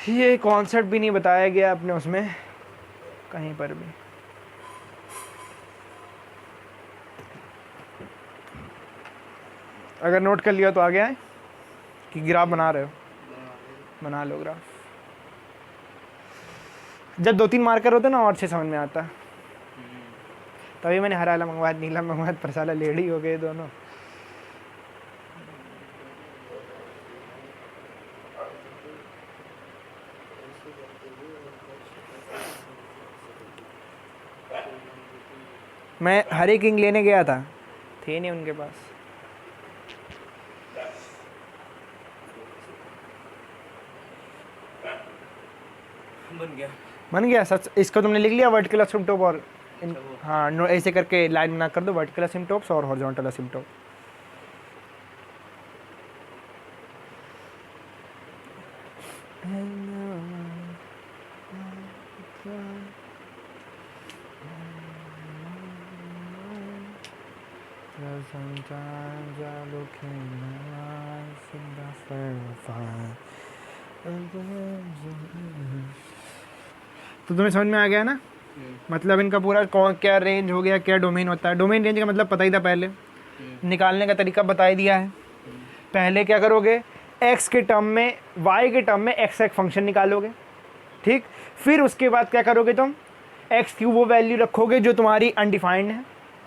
Speaker 2: ये कॉन्सेप्ट भी नहीं बताया गया अपने उसमें कहीं पर भी। अगर नोट कर लिया तो आ गया है कि ग्राफ बना रहे हो, बना लो ग्राफ। जब 2-3 मार्कर होते ना और अच्छे समझ में आता। तभी मैंने हरा वाला मंगवाया, नीला मंगवाया, पर साला लेडी हो गए दोनों। मैं हरे किंग लेने गया था, थे नहीं उनके पास। बन गया सच। इसको तुमने लिख लिया वर्टिकल असिम्पटोट और हाँ ऐसे करके लाइन बना कर दो, वर्टिकल असिम्पटोट्स और horizontal असिम्पटोट। Sometimes I look in my eyes and I verify. तो तुम्हें समझ में आ गया ना? मतलब इनका पूरा कौन क्या रेंज हो गया, क्या डोमेन होता है। डोमेन रेंज का मतलब पता ही था पहले, निकालने का तरीका बता ही दिया है। पहले क्या करोगे, x के टर्म में y के टर्म में x एक फंक्शन निकालोगे, ठीक। फिर उसके बाद क्या करोगे तुम, x की वो वैल्यू रखोगे जो तुम्हारी अनडिफाइंड है।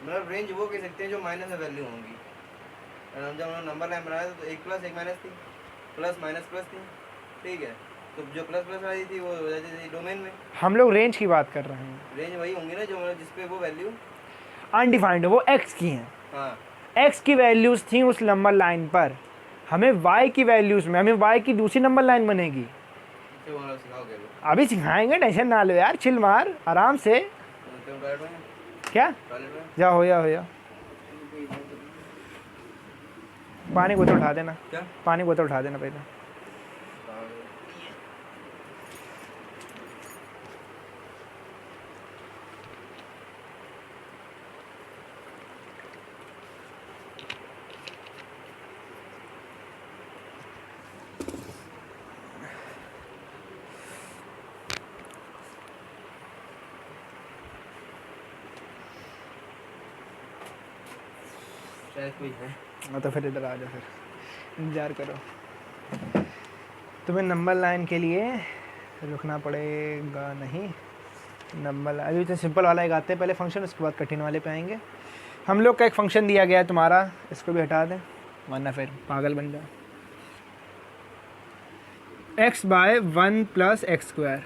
Speaker 1: मतलब रेंज वो कह सकते हैं जो माइनस में वैल्यू होंगी। हम जब नंबर लाइन बनाया तो 1 प्लस 1 माइनस थी, प्लस माइनस प्लस थी, ठीक है। तो जो प्लस प्लस वाली थी वो हो जाती थी डोमेन में।
Speaker 2: हम लोग रेंज की बात कर रहे हैं।
Speaker 1: रेंज वही होंगी ना जो मतलब जिस पे वो वैल्यू
Speaker 2: अनडिफाइंड है, वो x की हैं।
Speaker 1: हाँ,
Speaker 2: x की वैल्यूज़ थी उस नंबर लाइन पर, हमें y की वैल्यूज़ में, हमें y की दूसरी नंबर लाइन बनेगी।
Speaker 1: तो वो सिखाओगे
Speaker 2: अभी सिखाएंगे, टेंशन ना लो यार, चिल मार आराम से।
Speaker 1: तो टॉयलेट में
Speaker 2: क्या
Speaker 1: टॉयलेट में
Speaker 2: जा हो जा पानी बोतल उठा देना,
Speaker 1: क्या
Speaker 2: पानी बोतल उठा देना पहले।
Speaker 1: शायद कोई है।
Speaker 2: हाँ तो फिर इधर आ जाओ, फिर इंतज़ार करो। तुम्हें नंबर लाइन के लिए रुकना पड़ेगा नहीं। नंबर अभी तो सिंपल वाला एक आते हैं पहले फंक्शन, उसके बाद कठिन वाले पे आएंगे। हम लोग का एक फंक्शन दिया गया है तुम्हारा, इसको भी हटा दें वरना फिर पागल बन जाओ। x by 1 plus x square,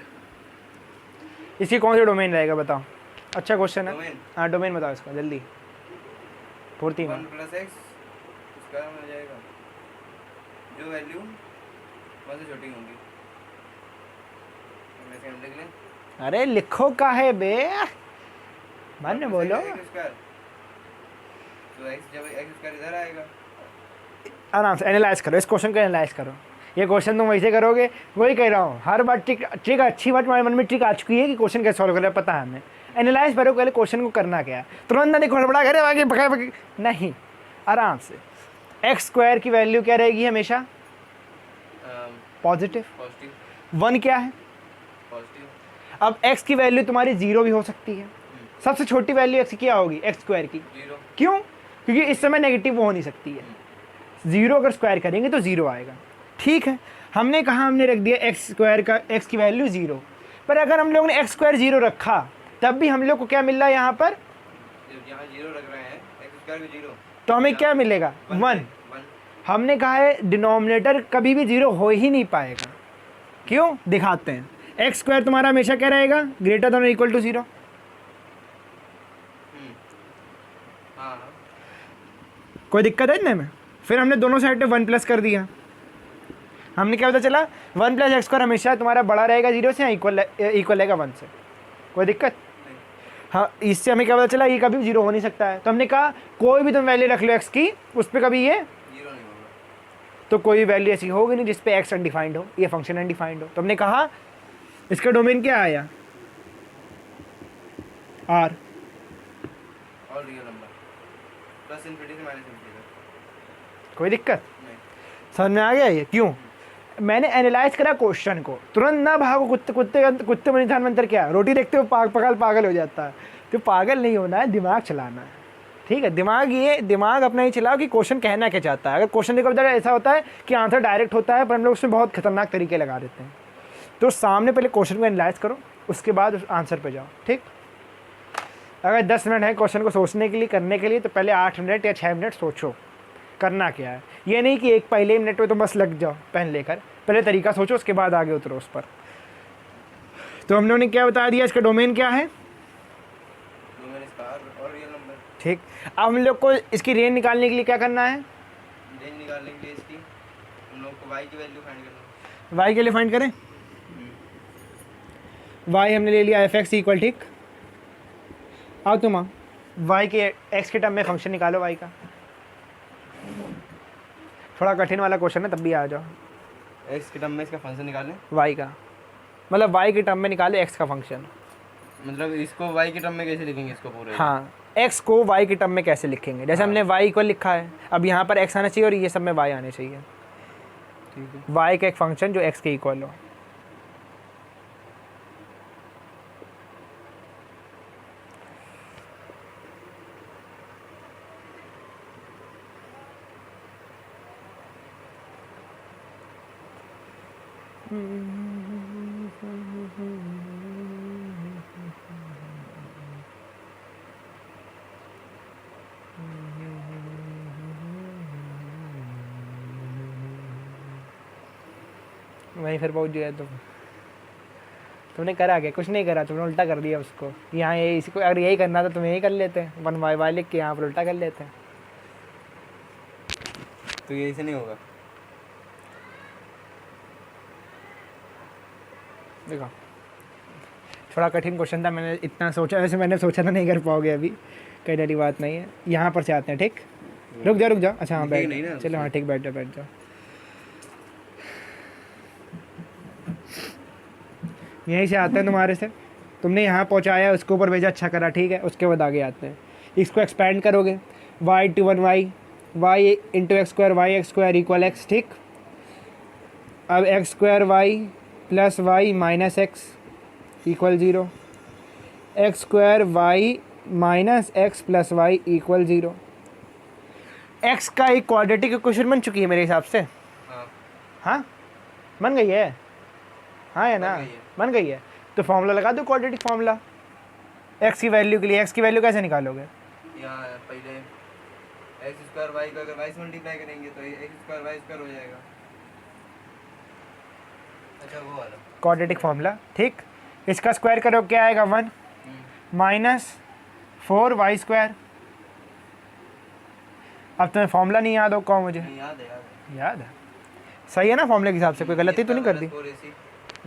Speaker 2: इसकी कौन सा डोमेन रहेगा बताओ? अच्छा क्वेश्चन है।
Speaker 1: डोमेन
Speaker 2: हाँ डोमेन बताओ इसका जल्दी, फुर्ती
Speaker 1: 1
Speaker 2: में।
Speaker 1: प्लस x स्क्वायर में हो जाएगा जो वैल्यू 1 से छोटी होंगी। ऐसे हम लिख लें।
Speaker 2: अरे लिखो का है बे, मन में बोलो।
Speaker 1: x स्क्वायर तो x जब x स्क्वायर इधर आएगा।
Speaker 2: आराम से एनालाइज करो, इस क्वेश्चन को एनालाइज करो। ये क्वेश्चन तुम वैसे करोगे, वही कह रहा हूँ, हर बार ट्रिक अच्छी बात तुम्हारे मन में ट्रिक आ चुकी है कि क्वेश्चन कैसे सॉल्व करना है, पता है हमें। एनालाइज करो पहले क्वेश्चन को करना क्या है, तुरंत ना देखो हड़बड़ा करे आगे पका नहीं, आराम से। एक्स स्क्वायर की वैल्यू क्या रहेगी हमेशा? पॉजिटिव। 1 क्या है?
Speaker 1: पॉजिटिव।
Speaker 2: अब x की वैल्यू तुम्हारी 0 भी हो सकती है। सबसे छोटी वैल्यू x की क्या होगी? एक्स स्क्वायर की।
Speaker 1: 0।
Speaker 2: क्यों? क्योंकि इस समय नेगेटिव वो हो नहीं सकती है। 0 अगर स्क्वायर करेंगे तो 0 आएगा, ठीक है। हमने कहा, हमने रख दिया एक्स स्क्वायर का x की वैल्यू 0, पर अगर हम लोग ने एक्स स्क्वायर 0 रखा तब भी हम लोग को क्या मिल रहा है यहाँ पर?
Speaker 1: यहाँ 0 रख रहे हैं, x स्क्वायर भी 0,
Speaker 2: तो हमें क्या मिलेगा? 1। हमने कहा है डिनोमिनेटर कभी भी 0 हो ही नहीं पाएगा। क्यों? दिखाते हैं। एक्स स्क्वायर तुम्हारा हमेशा क्या रहेगा? ग्रेटर देन और इक्वल टू 0। कोई दिक्कत है इतने में? फिर हमने दोनों साइड पे 1 प्लस कर दिया। हमने क्या पता चला? 1 प्लस एक्स स्क्वायर हमेशा तुम्हारा बड़ा रहेगा 0 से या इक्वल रहेगा 1 से। कोई दिक्कत? हाँ, इससे हमें क्या पता चला? ये कभी 0 हो नहीं सकता है। तो हमने कहा कोई भी तुम वैल्यू रख लो एक्स की, उस पर कभी ये
Speaker 1: 0 नहीं होगा।
Speaker 2: तो कोई वैल्यू ऐसी होगी नहीं जिस पे एक्स अनडिफाइंड हो, ये फंक्शन अनडिफाइंड हो। तो हमने कहा इसका डोमेन क्या आया? आर।
Speaker 1: और रियल नंबर प्लस इनफिनिटी से माइनस इनफिनिटी।
Speaker 2: कोई दिक्कत?
Speaker 1: नहीं।
Speaker 2: समझ में आ गया ये? क्यों? मैंने एनालाइज करा क्वेश्चन को, तुरंत ना भागो। कुत्ते में इंसान मंत्र क्या, रोटी देखते हो पागल हो जाता है। तो पागल नहीं होना है, दिमाग चलाना है, ठीक है। दिमाग अपना ही चलाओ कि क्वेश्चन कहना क्या चाहता है। अगर क्वेश्चन देखो ऐसा होता है कि आंसर डायरेक्ट होता है, पर हम लोग उसमें बहुत खतरनाक तरीके लगा देते हैं। तो सामने पहले क्वेश्चन को एनालाइज करो, उसके बाद उस आंसर पे जाओ, ठीक। अगर 10 मिनट है क्वेश्चन को सोचने के लिए, करने के लिए, तो पहले 8 मिनट या 6 मिनट सोचो करना क्या है। ये नहीं कि एक पहले मिनट में तो बस लग जाओ पेन लेकर, पहले तरीका सोचो उसके बाद आगे उतरो उस पर। तो हम लोगों ने क्या बता दिया, इसका डोमेन क्या है,
Speaker 1: डोमेन स्टार और रियल नंबर।
Speaker 2: ठीक। अब हम लोग को इसकी रेंज निकालने के लिए क्या करना है,
Speaker 1: रेंज निकालने के लिए इसकी हम लोग को y की वैल्यू फाइंड करना है।
Speaker 2: y के लिए फाइंड करें। y हमने ले लिया f(x) इक्वल, ठीक। आओ तुम आओ, y के x के टर्म में फंक्शन निकालो y का। थोड़ा कठिन वाला क्वेश्चन है, तब भी आ जाओ।
Speaker 1: x के टर्म में इसका फंक्शन निकालें,
Speaker 2: y का मतलब y के टर्म में निकाले x का फंक्शन।
Speaker 1: मतलब इसको y के टर्म में कैसे लिखेंगे इसको पूरे?
Speaker 2: हाँ, x को y के टर्म में कैसे लिखेंगे, जैसे हमने y इक्वल लिखा है, अब यहाँ पर x आना चाहिए और ये सब में y आने चाहिए।
Speaker 1: ठीक है।
Speaker 2: y का एक फंक्शन जो x के इक्वल हो। वहीं फिर पहुंच गया तुमने करा क्या, कुछ नहीं करा, तुमने उल्टा कर दिया उसको। यहाँ ये इसी को अगर यही करना था तुम्हें यही कर लेते हैं, 1y लिख के यहाँ पर उल्टा कर लेते हैं।
Speaker 1: तो ये ऐसे नहीं होगा।
Speaker 2: देखो थोड़ा कठिन क्वेश्चन था, मैंने इतना सोचा, वैसे मैंने सोचा था नहीं कर पाओगे अभी, कई डरी बात नहीं है। यहाँ पर से आते हैं, ठीक। रुक जाओ। अच्छा हाँ बैठ, चलो हाँ ठीक, बैठ जाओ। यहीं से आते हैं तुम्हारे से, तुमने यहाँ पहुँचाया, उसके ऊपर भेजा, अच्छा करा, ठीक है। उसके बाद आगे आते हैं, इसको एक्सपेंड करोगे, y to 1y, y into x square equal x, ठीक। अब x स्क्वायर y plus y minus x equal 0, x square y minus x plus y equal 0। X का एक क्वाड्रेटिक इक्वेशन बन चुकी है मेरे हिसाब से। हाँ बन गई है, हाँ है ना, बन गई है। तो फॉर्मूला लगा दो, क्वाड्रेटिक फॉर्मूला एक्स की वैल्यू के लिए। एक्स की वैल्यू कैसे निकालोगे,
Speaker 1: यहाँ पहले एक्स स्क्वायर वाई का अगर वाई से मल्टीप्लाई करेंगे तो एक्स स्क्वायर वाई स्क्वायर हो जाएगा। अच्छा वो वाला
Speaker 2: क्वाड्रेटिक फॉर्मूला, ठीक। इसका स्क्वायर करो क्या आएगा, 1 माइनस 4y स्क्वायर। अब तुम्हें फॉर्मूला नहीं याद हो, कहो मुझे। याद है, सही है ना फॉर्मूले के हिसाब से, कोई गलती तो नहीं कर दी,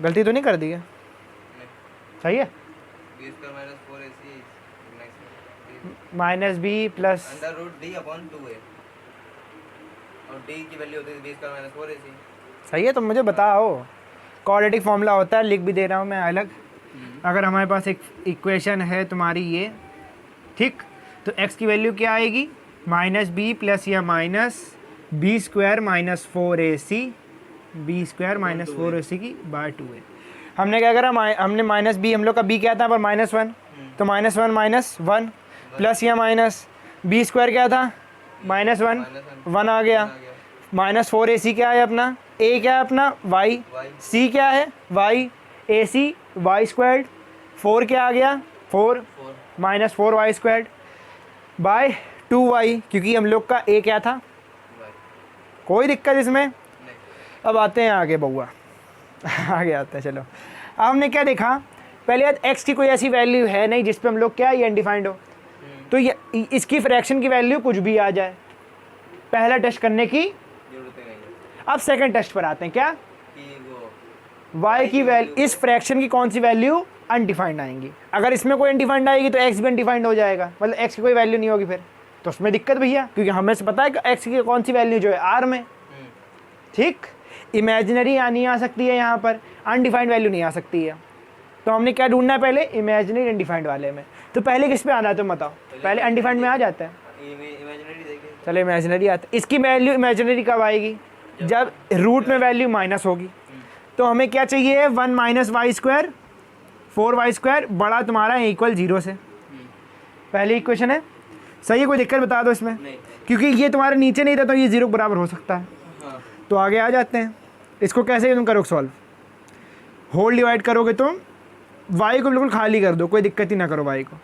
Speaker 2: गलती तो नहीं कर दी है, सही है। Minus b plus
Speaker 1: under root d upon 2a और डी की वैल्यू होती है b स्क्वायर माइनस 4ac।
Speaker 2: सही है, तुम मुझे बताओ। क्वाड्रेटिक फॉर्मूला होता है, लिख भी दे रहा हूँ मैं अलग। अगर हमारे पास एक इक्वेशन है तुम्हारी ये, ठीक, तो x की वैल्यू क्या आएगी, माइनस बी प्लस या minus b square minus 4ac, b square minus 4ac की बाय 2a। हमने क्या करा, हमने माइनस बी, हम लोग का बी क्या था पर -1, तो -1 माइनस 1 प्लस या माइनस बी स्क्वायर क्या था -1, 1 आ गया, माइनस 4ac क्या है अपना, a क्या है अपना y, c क्या है y, ac y स्क्वायर्ड, 4 क्या आ गया 4 minus 4y squared bye 2y, क्योंकि हम लोग का a क्या था, कोई दिक्कत इसमें। अब आते हैं आगे बउआ, आगे आते हैं। चलो अब हमने क्या देखा, पहले यार x की कोई ऐसी वैल्यू है नहीं जिस पे हम लोग क्या ये अनडिफाइंड हो, तो ये इसकी फ्रैक्शन की वैल्यू कुछ भी आ जाए, पहला टेस्ट करने की
Speaker 1: जरूरत नहीं है।
Speaker 2: अब सेकंड टेस्ट पर आते हैं, क्या
Speaker 1: कि वो
Speaker 2: y की वैल्यू, इस फ्रैक्शन की कौन सी वैल्यू अनडिफाइंड आएंगी। अगर इसमें कोई अनडिफाइंड आएगी तो x भी अनडिफाइंड हो जाएगा, मतलब x की कोई वैल्यू नहीं होगी फिर, तो उसमें दिक्कत भैया, क्योंकि हमें से पता है कि x की कौन सी वैल्यू जो है r में, ठीक। इमेजिनरी नहीं आ सकती है यहाँ पर, अनडिफाइंड वैल्यू नहीं आ सकती है, तो हमने क्या ढूंढना है पहले, इमेजिनरी अनडिफाइंड वाले में। तो पहले किस पे आना है तुम बताओ, पहले अनडिफाइंड में आ जाता है,
Speaker 1: इमेजिनरी देखिए।
Speaker 2: चलो इमेजिनरी आता है। इसकी वैल्यू इमेजिनरी कब आएगी, जब रूट में वैल्यू माइनस होगी। तो हमें क्या चाहिए, 1 minus y square 4y square बड़ा तुम्हारा इक्वल 0 से, पहली इक्वेशन है, सही है। कोई दिक्कत बता दो इसमें, क्योंकि ये तुम्हारे नीचे नहीं था तो ये 0 के बराबर हो सकता है। तो आगे आ जाते हैं, इसको कैसे तुम करोगे सॉल्व, होल डिवाइड करोगे तुम वाई को बिल्कुल खाली कर दो, कोई दिक्कत ही ना करो वाई को।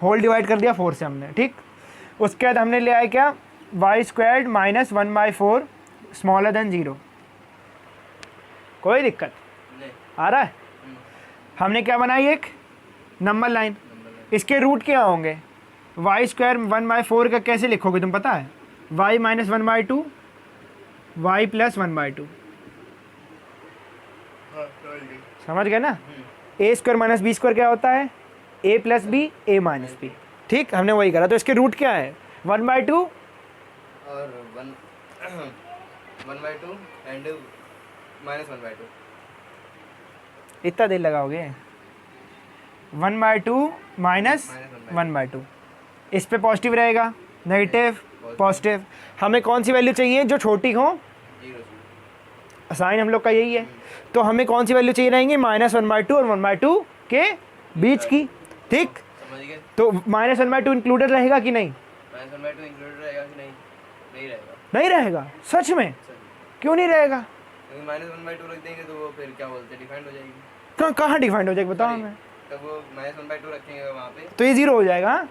Speaker 2: होल डिवाइड कर दिया 4 से हमने, ठीक। उसके बाद हमने लिया है क्या, y squared minus 1/4 smaller than 0। कोई दिक्कत
Speaker 1: नहीं।
Speaker 2: आ रहा है। हमने क्या बनाई, एक नंबर लाइन। इसके रूट क्या होंगे, वाई स्क्वायर 1/4 का कैसे लिखोगे तुम पता है, वाई माइनस 1/2 वाई प्लस 1/2। समझ गए ना। ए स्क्वायर माइनस बी स्क्वायर क्या होता है, ए प्लस बी ए माइनस बी, ठीक। हमने वही करा। तो इसके रूट क्या है, 1/2
Speaker 1: और 1/2 एंड -1/2।
Speaker 2: इतना देर लगाओगे, 1/2 माइनस 1/2। इस पे पॉजिटिव रहेगा, नेगेटिव, पॉजिटिव। हमें कौन सी वैल्यू चाहिए जो छोटी हो,
Speaker 1: 0।
Speaker 2: साइन हम लोग का यही है। तो हमें कौन सी वैल्यू चाहिए रहेंगी, -1/2 और 1/2 के बीच की, ठीक।
Speaker 1: समझ गए।
Speaker 2: तो -1/2 इंक्लूडेड रहेगा कि नहीं,
Speaker 1: -1/2 इंक्लूडेड रहेगा कि नहीं, नहीं रहेगा।
Speaker 2: नहीं रहेगा, सच में, क्यों नहीं रहेगा,
Speaker 1: क्योंकि -1/2 रख देंगे तो वो फिर क्या बोलते हैं, डिफाइंड हो जाएगी।
Speaker 2: कहाँ डिफाइंड हो जाएगा बताओ हमें।
Speaker 1: तब वो -1/2 रखेंगे वहाँ पे,
Speaker 2: तो ये 0 हो जाएगा।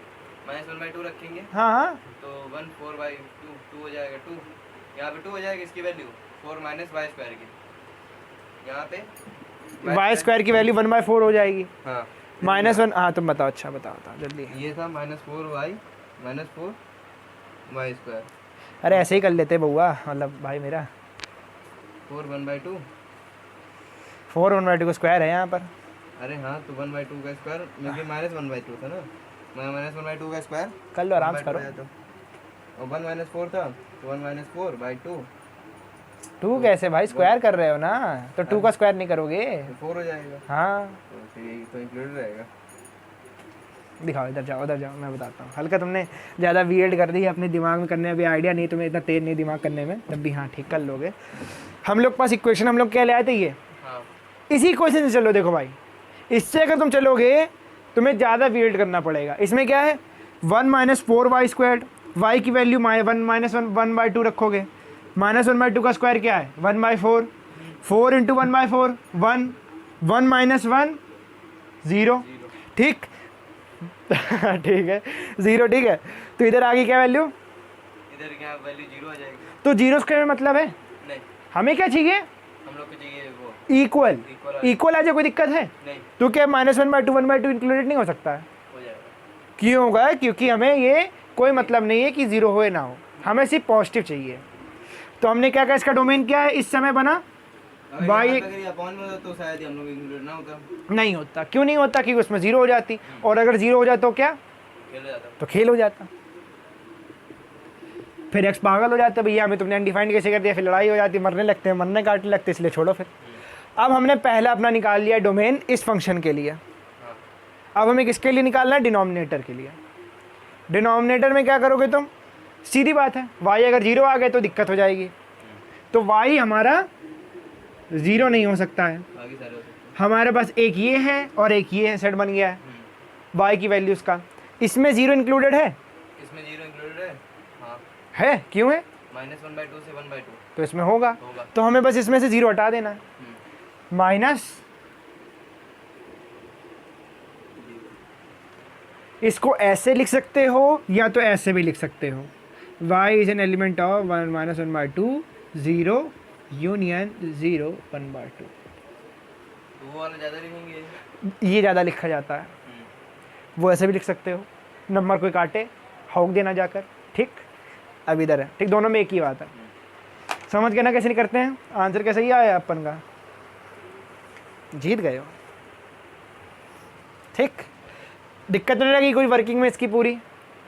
Speaker 1: -1/2 रखेंगे
Speaker 2: हाँ हाँ,
Speaker 1: तो 1 4/2 2 हो जाएगा, 2 यहाँ पे 2 हो जाएगा। इसकी वैल्यू 4 माइनस वाई स्क्वायर की, यहाँ पे
Speaker 2: वाई स्क्वायर की वैल्यू 1/4 हो जाएगी।
Speaker 1: हाँ
Speaker 2: -1, हाँ तुम बताओ, अच्छा बताओ जल्दी।
Speaker 1: ये था -4 वाई स्क्वायर,
Speaker 2: अरे ऐसे ही कर लेते बउआ, मतलब भाई मेरा
Speaker 1: 4 1/2।
Speaker 2: 4 1/2 का स्क्वायर है यहाँ पर।
Speaker 1: अरे हाँ तो 1/2 का स्क्वायर, क्योंकि -1/2 था ना, -1/2 का स्क्वायर
Speaker 2: कर लो आराम से करो।
Speaker 1: और 1 4 था तो 1 4/2
Speaker 2: 2 कैसे भाई, स्क्वायर कर रहे हो ना, तो 2 का स्क्वायर नहीं करोगे।
Speaker 1: तो 4 हो जाएगा।
Speaker 2: हाँ
Speaker 1: तो फिर यही तो इंक्लूडेड रहेगा।
Speaker 2: दिखाओ, इधर जाओ उधर जाओ, मैं बताता हूँ। हल्का तुमने ज़्यादा वियर्ड कर दी है अपने दिमाग में करने, अभी आइडिया नहीं तुम्हें, इतना तेज नहीं दिमाग करने में, तब भी हाँ ठीक कर लोगे। हम लोग पास इक्वेशन हम लोग क्या ले आए थे, ये
Speaker 1: हाँ
Speaker 2: इसी इक्वेशन से चलो। देखो भाई, इससे अगर तुम चलोगे तुम्हें ज़्यादा वियर्ड करना पड़ेगा। इसमें क्या है, 1 - 4 वाई स्क्वायर, वाई की वैल्यू 1 - 1/2 रखोगे। -1/2 का स्क्वायर क्या है, 1/4, 4 × 1/4 1, 1 - 1 0, ठीक। ठीक है 0, ठीक है। तो इधर आ गई क्या वैल्यू,
Speaker 1: इधर क्या वैल्यू 0 आ जाएगी।
Speaker 2: तो 0 स्क्वायर में मतलब है
Speaker 1: नहीं,
Speaker 2: हमें क्या चाहिए,
Speaker 1: हम लोग को चाहिए वो
Speaker 2: इक्वल। इक्वल आ जाए, कोई दिक्कत है
Speaker 1: नहीं,
Speaker 2: तो क्या -1/2 1/2 इंक्लूडेड नहीं हो सकता है,
Speaker 1: हो जाएगा।
Speaker 2: क्यों होगा, क्योंकि हमें ये कोई मतलब नहीं है कि 0 हो ना हो, हमें सिर्फ पॉजिटिव चाहिए। तो हमने क्या कहा, इसका डोमेन क्या है इस समय बना, बाई
Speaker 1: अपॉन में होता तो शायद ही हम लोग इंक्लूड ना होता,
Speaker 2: नहीं होता। क्यों नहीं होता, क्योंकि उसमें 0 हो जाती, और अगर 0 हो जाए तो क्या,
Speaker 1: खेल हो जाता।
Speaker 2: तो खेल हो जाता। फिर एक्स पागल हो जाता, भैया हमें तुमने अनडिफाइंड कैसे कर दिया, फिर लड़ाई हो जाती, मरने लगते हैं, मरने काटने लगते, इसलिए छोड़ो फिर। अब हमने पहला अपना निकाल लिया डोमेन इस फंक्शन के लिए।
Speaker 1: हाँ।
Speaker 2: अब हमें किसके लिए निकालना है, डिनोमिनेटर के लिए। डिनोमिनेटर में क्या करोगे तुम, सीधी बात है, y अगर 0 आ गए तो दिक्कत हो जाएगी। तो y हमारा 0 नहीं हो सकता है,
Speaker 1: बाकी सारे हो सकते हैं।
Speaker 2: हमारे पास एक ये है और एक ये है, सेट बन गया है y की वैल्यूज़ का। इसमें 0 इंक्लूडेड है,
Speaker 1: इसमें 0 इंक्लूडेड है। हाँ,
Speaker 2: है क्यों है,
Speaker 1: -1/2 से 1/2
Speaker 2: तो इसमें होगा।
Speaker 1: होगा।
Speaker 2: तो हमें बस इसमें से 0 हटा देना है, माइनस इसको ऐसे लिख सकते हो या तो ऐसे भी लिख सकते हो, y is an element of 1 - 1/2 0 union 0 1/2।
Speaker 1: तो वो वाला ज़्यादा लिखेंगे।
Speaker 2: ये ज़्यादा लिखा जाता है, वो ऐसे भी लिख सकते हो, नंबर कोई काटे हॉक देना जाकर, ठीक। अब इधर है, ठीक, दोनों में एक ही बात है। समझ गए ना कैसे नहीं करते हैं, आंसर कैसे ही आया अपन का, जीत गए हो, ठीक। दिक्कत नहीं लगी कोई वर्किंग में इसकी पूरी,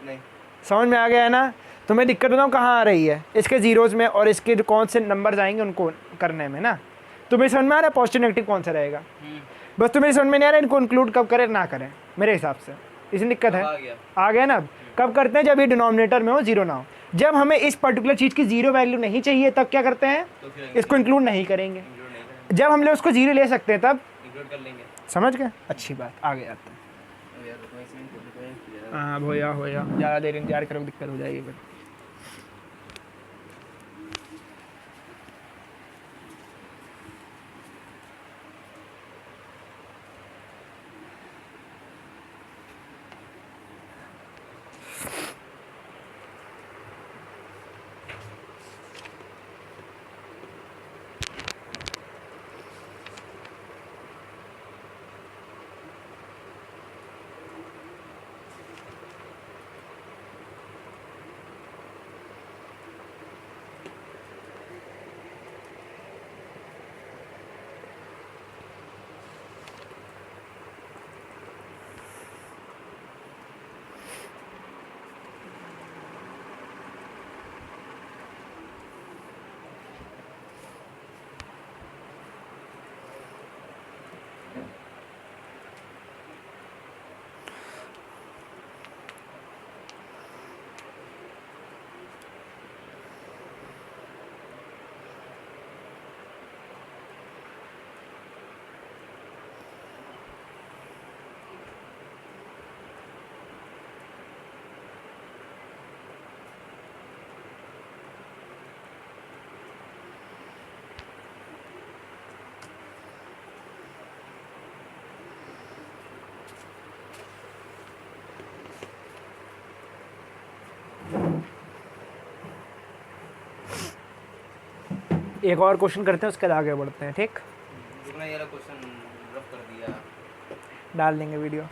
Speaker 1: नहीं,
Speaker 2: समझ में आ गया है ना। तुम्हें दिक्कत बताऊँ कहाँ आ रही है, इसके जीरोज़ में और इसके जो कौन से नंबर आएंगे उनको करने में ना। तुम्हें समझ में आ रहा है पॉजिटिव नेगेटिव कौन सा रहेगा, बस तुम्हें समझ में नहीं आ रहा है इनको इंक्लूड कब करें ना करें, मेरे हिसाब से इसमें दिक्कत है। आ गया ना। अब कब करते हैं, जब ये डिनोमिनेटर में हो 0 ना हो। जब हमें इस पर्टिकुलर चीज़ की 0 वैल्यू नहीं चाहिए तब क्या करते हैं,
Speaker 1: तो फिर
Speaker 2: इसको इंक्लूड नहीं करेंगे।
Speaker 1: इंक्लूड नहीं करेंगे,
Speaker 2: जब हम लोग उसको 0 ले सकते हैं तब
Speaker 1: इंक्लूड कर लेंगे।
Speaker 2: समझ गए, अच्छी बात, आगे आते हैं।
Speaker 1: अब यार तो इसमें तो
Speaker 2: हाँ होया ज़्यादा देर इंतजार करो दिक्कत हो जाएगी फिर। एक और क्वेश्चन करते हैं, उसके बाद आगे बढ़ते हैं, ठीक?
Speaker 1: रुकना, ये वाला क्वेश्चन रफ कर दिया।
Speaker 2: डाल देंगे वीडियो।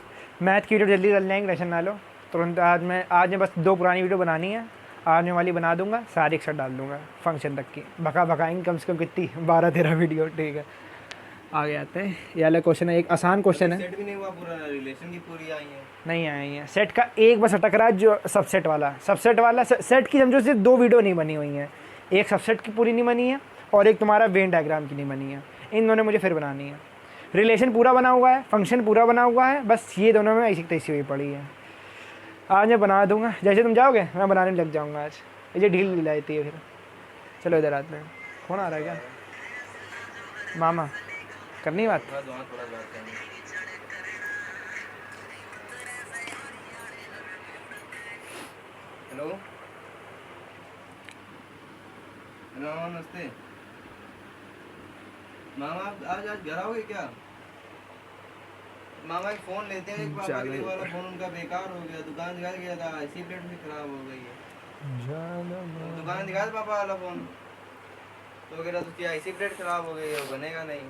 Speaker 2: मैथ की वीडियो जल्दी डाल देंगे, टेंशन ना लो। तुरंत आज मैं बस 2 पुरानी वीडियो बनानी है, आज मैं वाली बना दूंगा, सारी एक साथ डाल दूंगा फंक्शन तक की। भगाएंगे कम से कम कितनी 12-13 वीडियो, ठीक है? आगे आते हैं। ये वाला क्वेश्चन है, एक आसान क्वेश्चन है।
Speaker 1: सेट भी नहीं हुआ पूरा, रिलेशन की पूरी आई है।
Speaker 2: नहीं आई है सेट का, एक बस अटक रहा है जो सबसेट वाला सेट की समझो सिर्फ 2 वीडियो नहीं बनी हुई हैं। एक सबसेट की पूरी नहीं बनी है और एक तुम्हारा वेन डायग्राम की नहीं बनी है। इन दोनों मुझे फिर बनानी है। रिलेशन पूरा बना हुआ है, फंक्शन पूरा बना हुआ है, बस ये दोनों में ऐसी तैसी हुई पड़ी है। आज मैं बना दूंगा, जैसे तुम जाओगे मैं बनाने में लग जाऊंगा। आज ये ढील दिलाती है फिर। चलो इधर आते हैं। कौन आ रहा है क्या? मामा करनी बात?
Speaker 1: थोड़ा बात करनी। हेलो हेलो, नमस्ते मामा। आज घर आओगे क्या? मामा एक फ़ोन लेते हैं, एक पापा के लिए वाला फ़ोन उनका बेकार हो गया, दुकान दिखा गया था, ऐसी प्लेट भी खराब हो गई है। दुकान दिखा पापा वाला फ़ोन, तो कह रहा उसकी ऐसी प्लेट खराब हो गई है, वो बनेगा नहीं।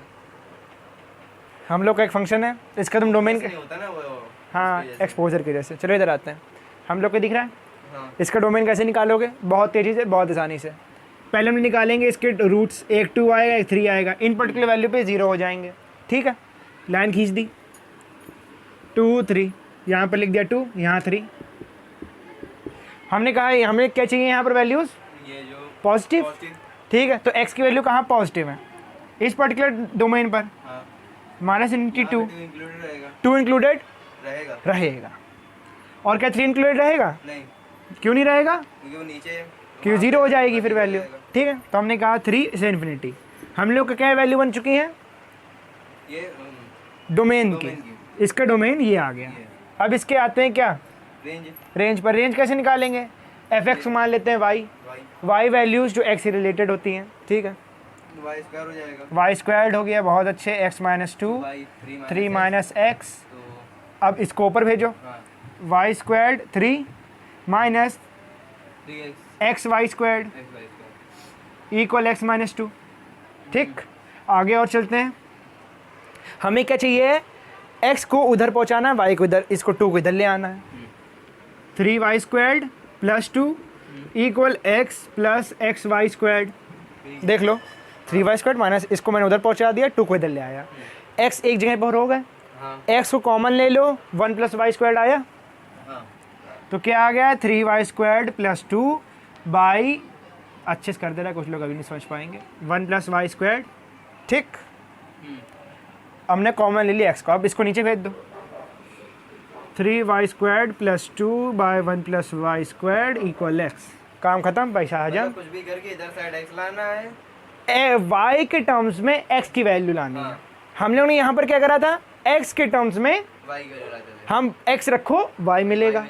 Speaker 2: हम लोग का एक फंक्शन है, इसका तुम डोमेन
Speaker 1: नहीं होता ना वो।
Speaker 2: हाँ, एक्सपोजर की वजह से। चलो इधर आते हैं। हम लोग को दिख रहा है
Speaker 1: हाँ।
Speaker 2: इसका डोमेन कैसे निकालोगे? बहुत तेज़ी से, बहुत आसानी से। पहले हम निकालेंगे इसके रूट्स, एक 2 आएगा, एक 3 आएगा। इन पर्टिकुलर वैल्यू पे 0 हो जाएंगे, ठीक है? लाइन खींच दी, 2 3, यहाँ पर लिख दिया 2, यहाँ 3। हमने कहा हमें क्या चाहिए यहाँ पर वैल्यूज़?
Speaker 1: ये जो
Speaker 2: पॉजिटिव, ठीक है? तो x की वैल्यू कहाँ पॉजिटिव है? इस पर्टिकुलर डोमेन पर।
Speaker 1: हाँ।
Speaker 2: -2
Speaker 1: इंक्लूडेड रहेगा,
Speaker 2: 2 इंक्लूडेड
Speaker 1: रहेगा।
Speaker 2: और क्या 3 इंक्लूडेड रहेगा?
Speaker 1: नहीं,
Speaker 2: क्यों नहीं रहेगा?
Speaker 1: क्योंकि वो नीचे
Speaker 2: क्यों 0 हो जाएगी फिर वैल्यू, ठीक है? तो हमने कहा 3 से इन्फिनिटी। हम लोग का क्या वैल्यू बन चुकी है
Speaker 1: ये
Speaker 2: डोमेन की। इसका डोमेन ये आ गया। अब इसके आते हैं क्या? रेंज पर। रेंज कैसे निकालेंगे? fx मान लेते हैं y वैल्यूज जो x से रिलेटेड होती हैं, ठीक है?
Speaker 1: y स्क्वायर हो जाएगा,
Speaker 2: y स्क्वायर्ड हो गया, बहुत अच्छे। x - 2 3 - x। अब इसको ऊपर भेजो, y squared 3 minus x y squared equal x - 2, ठीक? आगे और चलते हैं। हमें क्या चाहिए? x को उधर पहुंचाना है, y को इधर, इसको 2 को इधर ले आना है। 3y squared + 2 equal x + xy squared. देख लो, 3y स्क्वायर्ड माइनस, इसको मैंने उधर पहुंचा दिया, 2 को इधर ले आया। x एक जगह पर हो गए, x को कॉमन ले लो, 1 + y स्क्वायर्ड आया। तो क्या आ गया? 3y स्क्वायर्ड + 2 बाई, अच्छे से कर दे रहा है, कुछ लोग अभी नहीं समझ पाएंगे, 1 + y स्क्वायर्ड, ठीक? हमने कॉमन ले लिया x को, अब इसको नीचे भेज दो। 3y squared + 2 by 1 + y squared equal x। काम खत्म, पैसा हजम।
Speaker 1: कुछ भी करके इधर साइड x लाना है,
Speaker 2: y के टर्म्स में x की वैल्यू लानी है। हम लोगों ने यहाँ पर क्या करा था? x के टर्म्स में
Speaker 1: y का
Speaker 2: हम x रखो y मिलेगा।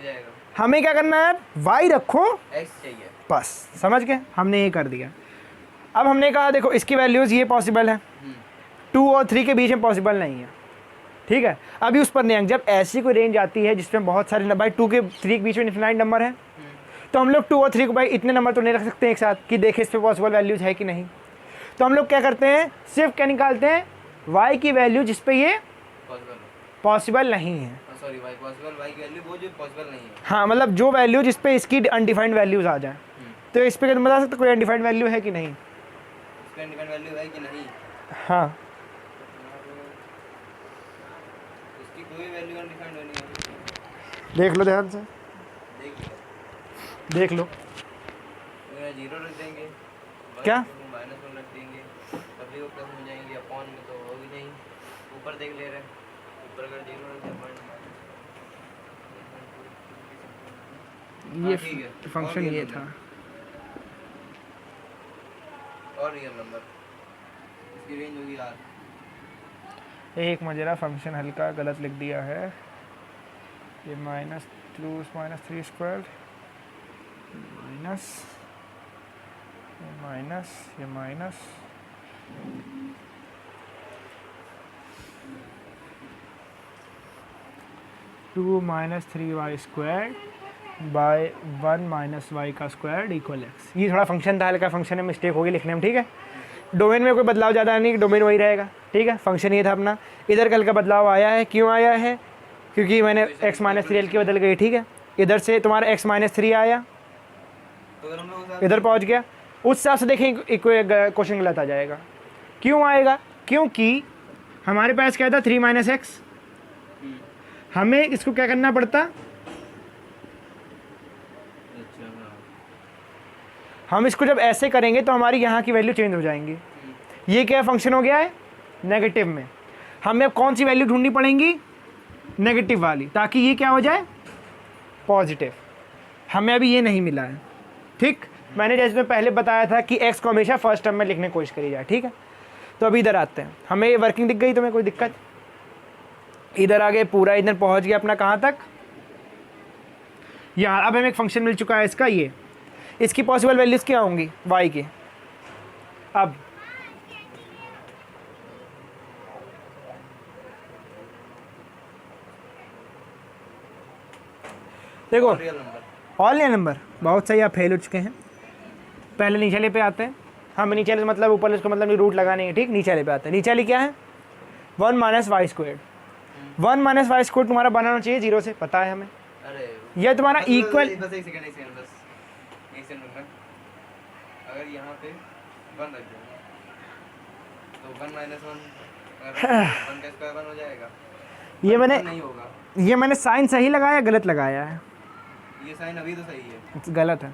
Speaker 2: हमें क्या करना है? y रखो
Speaker 1: x चाहिए,
Speaker 2: बस। समझ गए? हमने ये कर दिया। अब हमने कहा देखो इसकी वैल्यूज़ ये पॉसिबल है, 2 और 3 के बीच में पॉसिबल नहीं है, ठीक है? अभी उस पर नहीं, जब ऐसी कोई रेंज आती है जिसमें बहुत सारे भाई 2 के 3 के बीच में इन्फिनाइट नंबर है, तो हम लोग 2 और 3 को भाई इतने नंबर तो नहीं रख सकते एक साथ कि देखें इस पर पॉसिबल वैल्यूज़ है कि नहीं। तो हम लोग क्या करते हैं? सिर्फ क्या निकालते हैं? y की वैल्यू जिस पे ये पॉसिबल नहीं है।
Speaker 1: सॉरी, y पॉसिबल, y की वैल्यू वो जो पॉसिबल नहीं है।
Speaker 2: हाँ, मतलब जो वैल्यू जिस पे इसकी अनडिफाइंड वैल्यूज़ आ जाए। तो इस पे बता सकते कोई अनडिफाइंड वैल्यू है कि नहीं?
Speaker 1: इसका अनडिफाइंड वैल्यू है कि नहीं?
Speaker 2: हाँ,
Speaker 1: इसकी कोई वैल्यू अनडिफाइंड नहीं है।
Speaker 2: देख लो ध्यान से, देख लो।
Speaker 1: 0 रख देंगे,
Speaker 2: क्या
Speaker 1: -1 रख देंगे, तभी वो प्लस हो जाएंगे। अपॉन में तो होगी नहीं, ऊपर देख ले रहे हैं, ऊपर अगर 0 रख दें,
Speaker 2: ये
Speaker 1: ठीक है,
Speaker 2: फंक्शन ये था।
Speaker 1: और रियल नंबर, इसकी रेंज होगी R।
Speaker 2: एक मजेरा फंक्शन हल्का गलत लिख दिया है, ये -2 - 3 स्क्वायर माइनस ये minus 2 - 3y square by 1 - y का स्क्वायर इक्वल x। ये थोड़ा फंक्शन था, हल्का फंक्शन है, मिस्टेक होगी लिखने में, ठीक है? डोमेन में कोई बदलाव ज़्यादा नहीं, डोमेन वही रहेगा, ठीक है। फंक्शन ये था अपना। इधर कल का बदलाव आया है, क्यों आया है? क्योंकि मैंने x माइनस 3 की बदल गई, ठीक है। इधर से तुम्हारा x माइनस 3 आया,
Speaker 1: तो अगर हम लोग
Speaker 2: इधर पहुंच गया, उस हिसाब से देखें क्वेश्चन गलत आ जाएगा। क्यों आएगा? क्योंकि हमारे पास क्या था 3 माइनस एक्स, हमें इसको क्या करना पड़ता,
Speaker 1: अच्छा हाँ।
Speaker 2: हम इसको जब ऐसे करेंगे तो हमारी यहाँ की वैल्यू चेंज हो जाएंगी। ये क्या फंक्शन हो गया है नेगेटिव में, हमें अब कौन सी वैल्यू ढूंढनी पड़ेंगी? नेगेटिव वाली, ताकि ये क्या हो जाए पॉजिटिव। हमें अभी ये नहीं मिला है, ठीक। मैंने जैसे मैं पहले बताया था कि x को हमेशा फर्स्ट टर्म में लिखने की कोशिश करी जाए, ठीक है। तो अभी इधर आते हैं, हमें ये वर्किंग दिख गई, तुम्हें कोई दिक्कत? इधर आ गए, पूरा इधर पहुंच गया अपना कहाँ तक, यहाँ। अब हमें एक फंक्शन मिल चुका है इसका, ये इसकी पॉसिबल वैल्यूज क्या होंगी y की। अब देखो,
Speaker 1: real number
Speaker 2: all real number, बहुत सही, आप फेल हो चुके हैं। पहले नीचे वाले पे आते हैं हम। नीचे वाले से मतलब ऊपर इसको मतलब रूट लगाने है, ठीक। नीचे वाले पे आते हैं। नीचे वाली क्या है? 1 minus y square. 1 minus y square तुम्हारा बनाना चाहिए 0 से, पता है हमें।
Speaker 1: अरे
Speaker 2: यह तुम्हारा इक्वल,
Speaker 1: बस एक सेकंड बस एक सेकंड रुकना। अगर यहाँ पे 1 रख दो तो 1 माइनस 1 का स्क्वायर 1 हो जाएगा।
Speaker 2: ये मैंने
Speaker 1: नहीं होगा,
Speaker 2: ये मैंने साइन सही लगाया, गलत लगाया है?
Speaker 1: ये साइन अभी तो सही है।
Speaker 2: गलत है।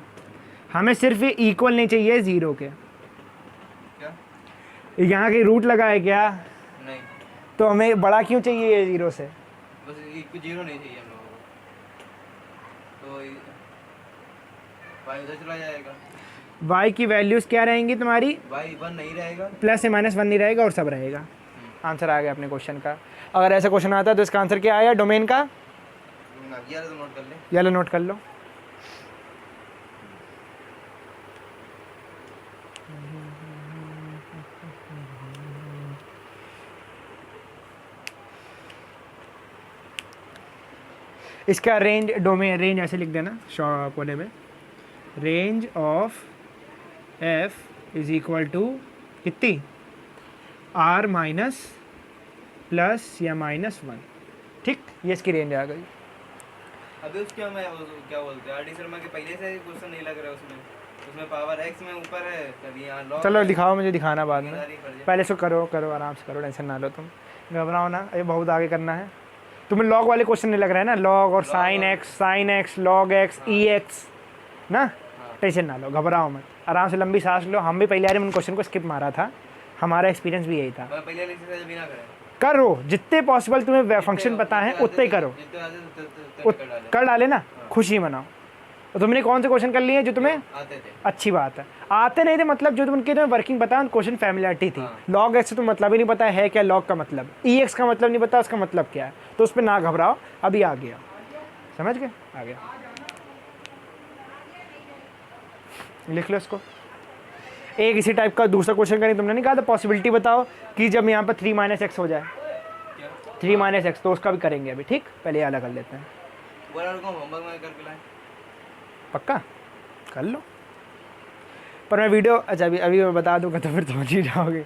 Speaker 2: हमें सिर्फ ये इक्वल नहीं चाहिए 0 के।
Speaker 1: क्या?
Speaker 2: यहाँ की रूट लगाए क्या?
Speaker 1: नहीं,
Speaker 2: तो हमें बड़ा क्यों चाहिए ये 0 से?
Speaker 1: बस एक 0 नहीं चाहिए हम लोगों को, तो y उधर चला जाएगा।
Speaker 2: y की वैल्यूज़ क्या रहेंगी तुम्हारी?
Speaker 1: y 1 नहीं रहेगा,
Speaker 2: प्लस या माइनस 1 नहीं रहेगा और सब रहेगा। आंसर आ गया अपने क्वेश्चन का। अगर ऐसा क्वेश्चन आता है तो इसका आंसर क्या आया डोमेन का?
Speaker 1: ये तो नोट कर ले।
Speaker 2: ये लो, नोट कर लो। इसका रेंज, डोमेन रेंज ऐसे लिख देना शॉर्ट कोने में, range of f is equal to कितनी? r माइनस प्लस या माइनस 1, ठीक। ये इसकी रेंज आ गई।
Speaker 1: अभी उसके मैं क्या बोलते हैं आरडी शर्मा के पहले से क्वेश्चन नहीं लग रहा उसमें, उसमें पावर x में ऊपर है, तभी यहाँ लॉग।
Speaker 2: चलो दिखाओ, मुझे दिखाना बाद में,
Speaker 1: पहले
Speaker 2: पहले इसको करो करो, आराम से करो, टेंशन ना लो तुम, घबराओ ना, ये बहुत आगे करना है। तुम्हें लॉग वाले क्वेश्चन नहीं लग रहा है ना? लॉग और साइन एक्स लॉग एक्स ई एक्स ना, टेंशन ना लो, घबराओ मत, आराम से लंबी सांस लो। हम भी पहले यार उन क्वेश्चन को स्किप मारा था, हमारा एक्सपीरियंस भी यही था।
Speaker 1: पहले एक्सरसाइज भी ना करें,
Speaker 2: करो जितने पॉसिबल तुम्हें फंक्शन पता है उतने ही करो, कर डाले ना, खुशी मनाओ। तो तुमने कौन से क्वेश्चन कर लिए जो तुम्हें
Speaker 1: आते थे?
Speaker 2: अच्छी बात है। आते नहीं थे मतलब जो तुमने तुम्हें वर्किंग पता, क्वेश्चन फैमिलियरिटी थी। लॉग एक्स से तो मतलब ही नहीं पता है क्या लॉग का मतलब, ई एक्स का मतलब नहीं पता उसका मतलब क्या है, तो उस पर ना घबराओ, अभी आ गया, समझ गए? आ गया, लिख लो इसको। एक इसी टाइप का दूसरा क्वेश्चन करें, तुमने नहीं कहा था पॉसिबिलिटी बताओ कि जब यहाँ पर 3 माइनस एक्स हो जाए, 3 माइनस एक्स, तो उसका भी करेंगे अभी, ठीक। पहले ये अलग कर लेते हैं,
Speaker 1: होमवर्क में करके लाए,
Speaker 2: पक्का कर लो। पर मैं वीडियो, अच्छा अभी मैं बता दूंगा तो फिर समझ ही जाओगे।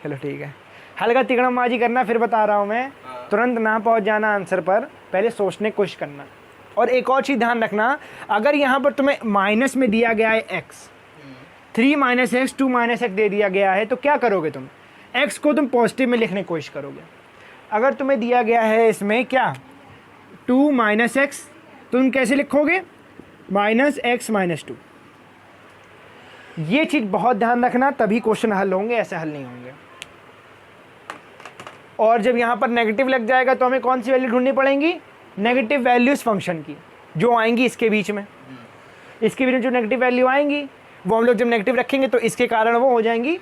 Speaker 2: चलो ठीक है, हल्का तिगड़मबाजी करना, फिर बता रहा हूँ मैं, तुरंत ना पहुँच जाना आंसर पर, पहले सोचने की कोशिश करना। और एक और चीज़ ध्यान रखना, अगर यहाँ पर तुम्हें माइनस में दिया गया है x, 3 minus x 2 minus x दे दिया गया है, तो क्या करोगे तुम? x को तुम पॉजिटिव में लिखने की कोशिश करोगे। अगर तुम्हें दिया गया है इसमें क्या 2 माइनस एक्स, तो तुम कैसे लिखोगे? Minus x minus 2। ये चीज़ बहुत ध्यान रखना, तभी क्वेश्चन हल होंगे, ऐसे हल नहीं होंगे। और जब यहाँ पर नेगेटिव लग जाएगा तो हमें कौन सी वैल्यू ढूंढनी पड़ेंगी? नेगेटिव वैल्यूज़ फंक्शन की जो आएंगी इसके बीच में, इसके बीच में जो नेगेटिव वैल्यू आएंगी वो हम लोग जब नेगेटिव रखेंगे तो इसके कारण वो हो जाएंगी,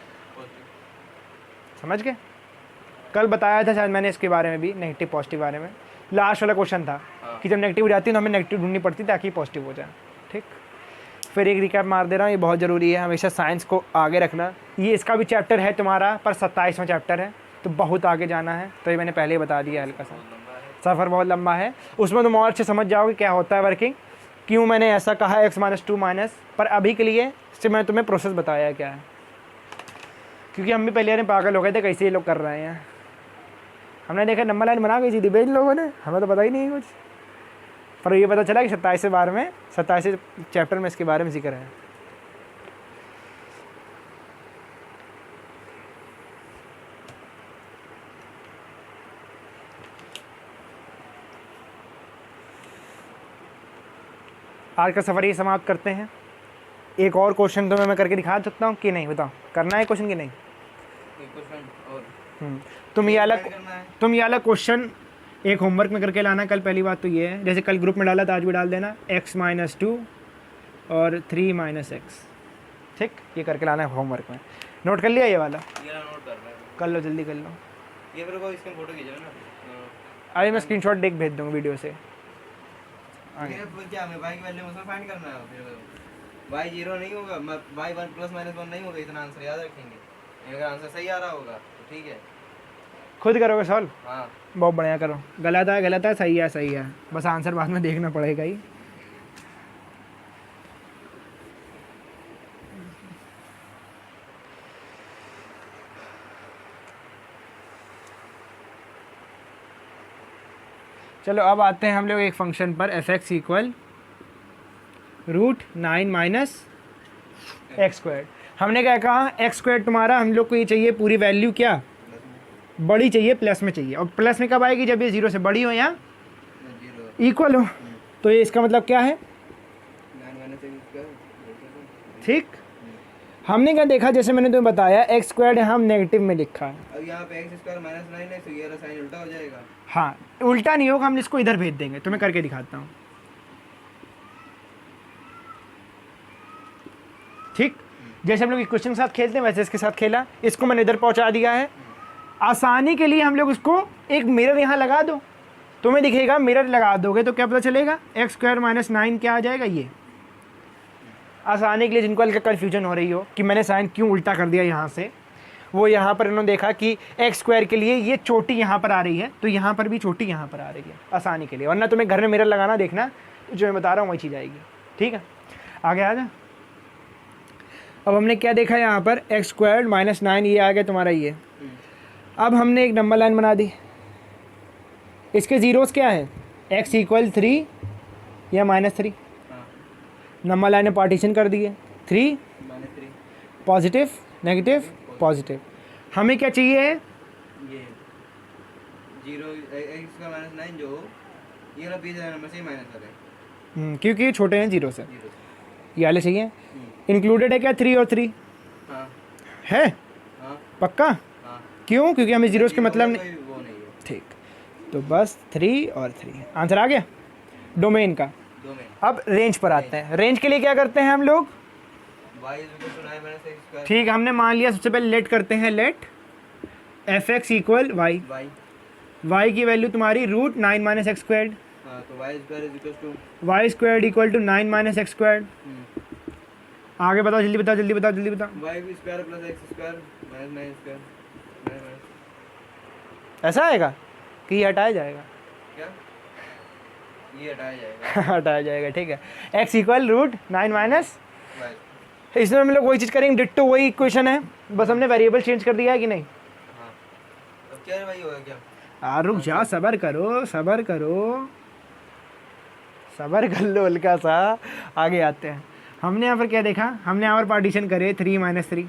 Speaker 2: समझ गए? कल बताया था शायद मैंने इसके बारे में भी, नेगेटिव पॉजिटिव बारे में। लास्ट वाला क्वेश्चन था कि जब नेगेटिव हो जाती है तो हमें नेगेटिव ढूंढनी पड़ती है ताकि पॉजिटिव हो जाए, ठीक। फिर एक रिकैप मार दे रहा हूँ, ये बहुत ज़रूरी है, हमेशा साइंस को आगे रखना। ये इसका भी चैप्टर है तुम्हारा, पर 27वां चैप्टर है, तो बहुत आगे जाना है, तो ये मैंने पहले ही बता दिया, हल्का सा सफ़र बहुत लंबा है, उसमें तुम और अच्छे समझ जाओगे क्या होता है वर्किंग, क्यों मैंने ऐसा कहा x माइनस 2 माइनस। पर अभी के लिए से मैं तुम्हें प्रोसेस बताया क्या है। क्योंकि हम भी पहले यार पागल हो गए थे कैसे ये लोग कर रहे हैं। हमने देखा नंबर लाइन बना गई थी बेच लोगों ने, हमें तो पता ही नहीं कुछ। पर ये पता चला कि 27 बार में 27 चैप्टर में इसके बारे में जिक्र है। आज का सफ़र ये समाप्त करते हैं। एक और क्वेश्चन तो मैं करके दिखा सकता हूँ कि नहीं, बताओ करना है क्वेश्चन कि नहीं?
Speaker 1: एक क्वेश्चन और
Speaker 2: तुम
Speaker 1: करना है।
Speaker 2: ये अलग क्वेश्चन एक होमवर्क में करके लाना। कल पहली बात तो ये है, जैसे कल ग्रुप में डाला था आज भी डाल देना, x-2 और 3-x, ठीक, ये करके लाना है होमवर्क में। नोट कर लिया ये वाला?
Speaker 1: ये नोट कर रहा है।
Speaker 2: कर लो, जल्दी कर लो।
Speaker 1: ये मेरे को इसकी फोटो खींचना ना।
Speaker 2: अरे मैं स्क्रीनशॉट देख भेज दूँगा वीडियो से।
Speaker 1: फिर क्या हमें y की वैल्यू उसमें फाइंड करना है? फिर y 0 नहीं होगा, y 1 + -1 नहीं होगा, इतना आंसर याद रखेंगे। अगर आंसर सही आ रहा होगा तो ठीक है,
Speaker 2: खुद करोगे सॉल्व?
Speaker 1: हाँ
Speaker 2: बहुत बढ़िया करो। गलत है, सही है, बस आंसर बाद में देखना पड़ेगा ही। चलो अब आते हैं हम लोग एक फंक्शन पर, f(x) = √9 - x²। हमने क्या कहा, x² तुम्हारा हम लोग को ये चाहिए पूरी वैल्यू क्या बड़ी चाहिए, प्लस में चाहिए। और प्लस में कब आएगी? जब ये 0 से बड़ी हो या इक्वल हो। तो ये इसका मतलब क्या है? ठीक, हमने क्या देखा, जैसे मैंने तुम्हें बताया x² यहाँ हम नेगेटिव में लिखा है।
Speaker 1: अब यहाँ पे x² - 9 है तो ये वाला साइन उल्टा हो जाएगा।
Speaker 2: हाँ, उल्टा नहीं होगा, हम इसको इधर भेज देंगे। तुम्हें करके दिखाता हूँ, ठीक। जैसे हम लोग इक्वेशन के साथ खेलते हैं वैसे इसके साथ खेला, इसको मैंने इधर पहुँचा दिया है। आसानी के लिए हम लोग इसको एक मिरर यहाँ लगा दो, तुम्हें दिखेगा। मिरर लगा दोगे तो क्या पता चलेगा, x² - 9 क्या आ जाएगा। ये आसानी के लिए जिनको हल्का कन्फ्यूजन हो रही हो कि मैंने साइन क्यों उल्टा कर दिया यहाँ से, वो यहाँ पर इन्होंने देखा कि x² के लिए ये चोटी यहाँ पर आ रही है, तो यहाँ पर भी चोटी यहाँ पर आ रही है, आसानी के लिए। वरना तुम्हें घर में मिरर लगाना, देखना जो मैं बता रहा हूँ वही चीज़ आएगी, ठीक है। आगे आ जा। अब हमने क्या देखा यहाँ पर, x² - 9 ये आ गया तुम्हारा ये। अब हमने एक नंबर लाइन बना दी, इसके ज़ीरोज़ क्या है, x = 3 या -3। नंबर लाइन में पार्टीशन कर दिए, 3 पॉजिटिव नेगेटिव पॉजिटिव। हमें क्या चाहिए,
Speaker 1: ये 0 x² - 9 जो ये वाला बीच नंबर से माइनस कर रहे हैं,
Speaker 2: क्योंकि ये छोटे हैं 0 से। ये वाले चाहिए। इंक्लूडेड है क्या 3 और 3?
Speaker 1: हाँ
Speaker 2: है,
Speaker 1: हाँ
Speaker 2: पक्का?
Speaker 1: हाँ।
Speaker 2: क्यों? क्योंकि हमें ज़ीरोज़ के मतलब नहीं।
Speaker 1: वो नहीं है,
Speaker 2: ठीक, तो बस 3 और 3 आंसर आ गया डोमेन का। अब रेंज पर आते हैं। रेंज के लिए क्या करते हैं हम लोग,
Speaker 1: y = 9 - x²।
Speaker 2: ठीक, हमने मान लिया सबसे पहले लेट करते हैं, लेट f(x) = y। y की वैल्यू तुम्हारी √9 - x²।
Speaker 1: हाँ, तो y²
Speaker 2: = 9 - x²। आगे बताओ, जल्दी बताओ जल्दी बताओ जल्दी बताओ।
Speaker 1: y² + x² - 9x²।
Speaker 2: ऐसा आएगा कि ये हटाया जाएगा?
Speaker 1: क्या ये हटाया जाएगा?
Speaker 2: हटाया जाएगा, ठीक है। x = √9 -
Speaker 1: y।
Speaker 2: इसमें हम लोग वही चीज़ करेंगे, डिट्टो वही इक्वेशन है, बस हमने वेरिएबल चेंज कर दिया है कि नहीं।
Speaker 1: हाँ, अब क्या वही होगा क्या?
Speaker 2: रुक जा, सबर करो सबर करो, सबर कर लो हल्का सा। आगे आते हैं। हमने यहाँ पर क्या देखा, हमने यहाँ पर पार्टीशन करे 3 - 3।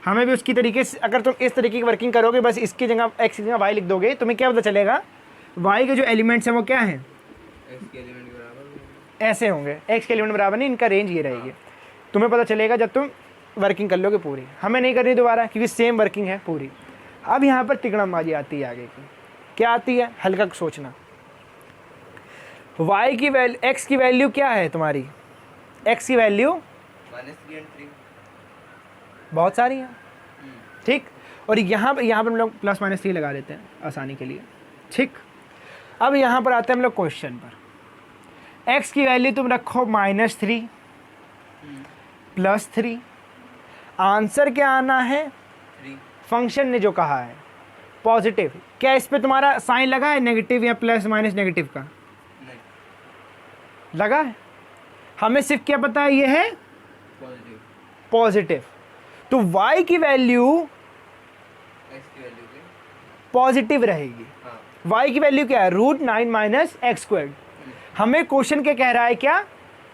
Speaker 2: हमें भी उसकी तरीके से, अगर तुम इस तरीके की वर्किंग करोगे, बस इसकी जगह x की जगह y लिख दोगे, तुम्हें क्या पता चलेगा, y के जो एलिमेंट्स हैं वो क्या हैं,
Speaker 1: x के एलिमेंट के बराबर
Speaker 2: ऐसे होंगे। x के एलिमेंट बराबर नहीं, इनका रेंज ये रहेगी। तुम्हें पता चलेगा जब तुम वर्किंग कर लोगे पूरी। हमें नहीं करनी दोबारा, क्योंकि सेम वर्किंग है पूरी। अब यहाँ पर तिकड़मबाजी आती है आगे की। क्या आती है, हल्का सोचना। y की वैल्यू, x की वैल्यू क्या है तुम्हारी, x की वैल्यू
Speaker 1: -3 और 3
Speaker 2: बहुत सारी हैं, ठीक। और यहाँ पर हम लोग +-3 लगा देते हैं आसानी के लिए, ठीक। अब यहाँ पर आते हैं हम लोग क्वेश्चन पर। x की वैल्यू तुम रखो -3 +3। आंसर क्या आना है,
Speaker 1: 3।
Speaker 2: फंक्शन ने जो कहा है पॉजिटिव। क्या इस पे तुम्हारा साइन लगा है नेगेटिव या प्लस माइनस नेगेटिव का?
Speaker 1: नहीं
Speaker 2: लगा है। हमें सिर्फ क्या पता है, ये है
Speaker 1: पॉजिटिव।
Speaker 2: पॉजिटिव। तो y की वैल्यू
Speaker 1: एक्स की वैल्यू की
Speaker 2: पॉजिटिव रहेगी।
Speaker 1: हाँ
Speaker 2: y की वैल्यू क्या है, √9 माइनस एक्स स्क्वायर। हमें क्वेश्चन क्या कह रहा है, क्या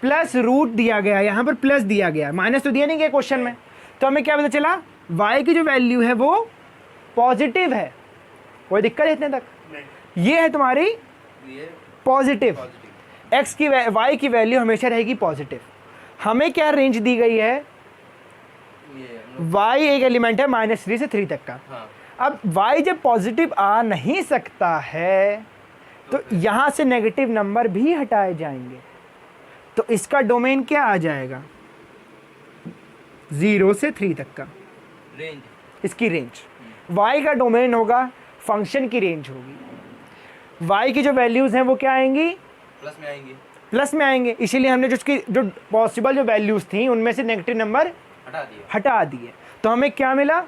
Speaker 2: प्लस रूट दिया गया, यहाँ पर प्लस दिया गया, माइनस तो दिया नहीं गया क्वेश्चन में। तो हमें क्या पता चला, y की जो वैल्यू है वो पॉजिटिव है। कोई दिक्कत है इतने तक?
Speaker 1: नहीं
Speaker 2: ये है तुम्हारी
Speaker 1: ये
Speaker 2: पॉजिटिव।
Speaker 1: पॉजिटिव
Speaker 2: x की y की वैल्यू हमेशा रहेगी पॉजिटिव। हमें क्या रेंज दी गई है,
Speaker 1: ये
Speaker 2: y एक एलिमेंट है -3 से 3 तक का।
Speaker 1: हाँ
Speaker 2: अब y जब पॉजिटिव आ नहीं सकता है तो यहाँ से नेगेटिव नंबर भी हटाए जाएंगे, तो इसका डोमेन क्या आ जाएगा, 0 से 3 तक का
Speaker 1: रेंज
Speaker 2: इसकी रेंज। y का डोमेन होगा, फंक्शन की रेंज होगी। y की जो वैल्यूज़ हैं वो क्या आएंगी,
Speaker 1: प्लस में आएंगे
Speaker 2: प्लस में आएंगे। इसीलिए हमने जो पॉसिबल जो वैल्यूज़ थी उनमें से नेगेटिव नंबर हटा दिए। तो हमें क्या मिला,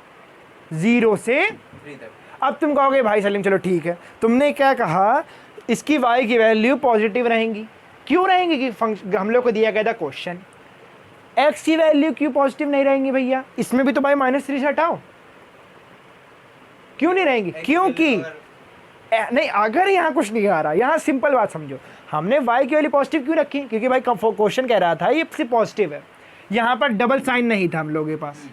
Speaker 2: 0 से
Speaker 1: 3 तक।
Speaker 2: अब तुम कहोगे भाई सलीम चलो ठीक है, तुमने क्या कहा, इसकी y की वैल्यू पॉजिटिव रहेंगी। क्यों रहेंगी, कि फंक्शन हम लोग को दिया गया था क्वेश्चन, x की वैल्यू क्यों पॉजिटिव नहीं रहेंगी भैया, इसमें भी तो भाई -3 से हटाओ, क्यों नहीं रहेंगी, क्योंकि नहीं, अगर यहाँ कुछ नहीं आ रहा, यहाँ सिंपल बात समझो, हमने y की वैल्यू पॉजिटिव क्यों रखी, क्योंकि भाई क्वेश्चन कह रहा था ये सिर्फ पॉजिटिव है, यहाँ पर डबल साइन नहीं था हम लोगों के पास।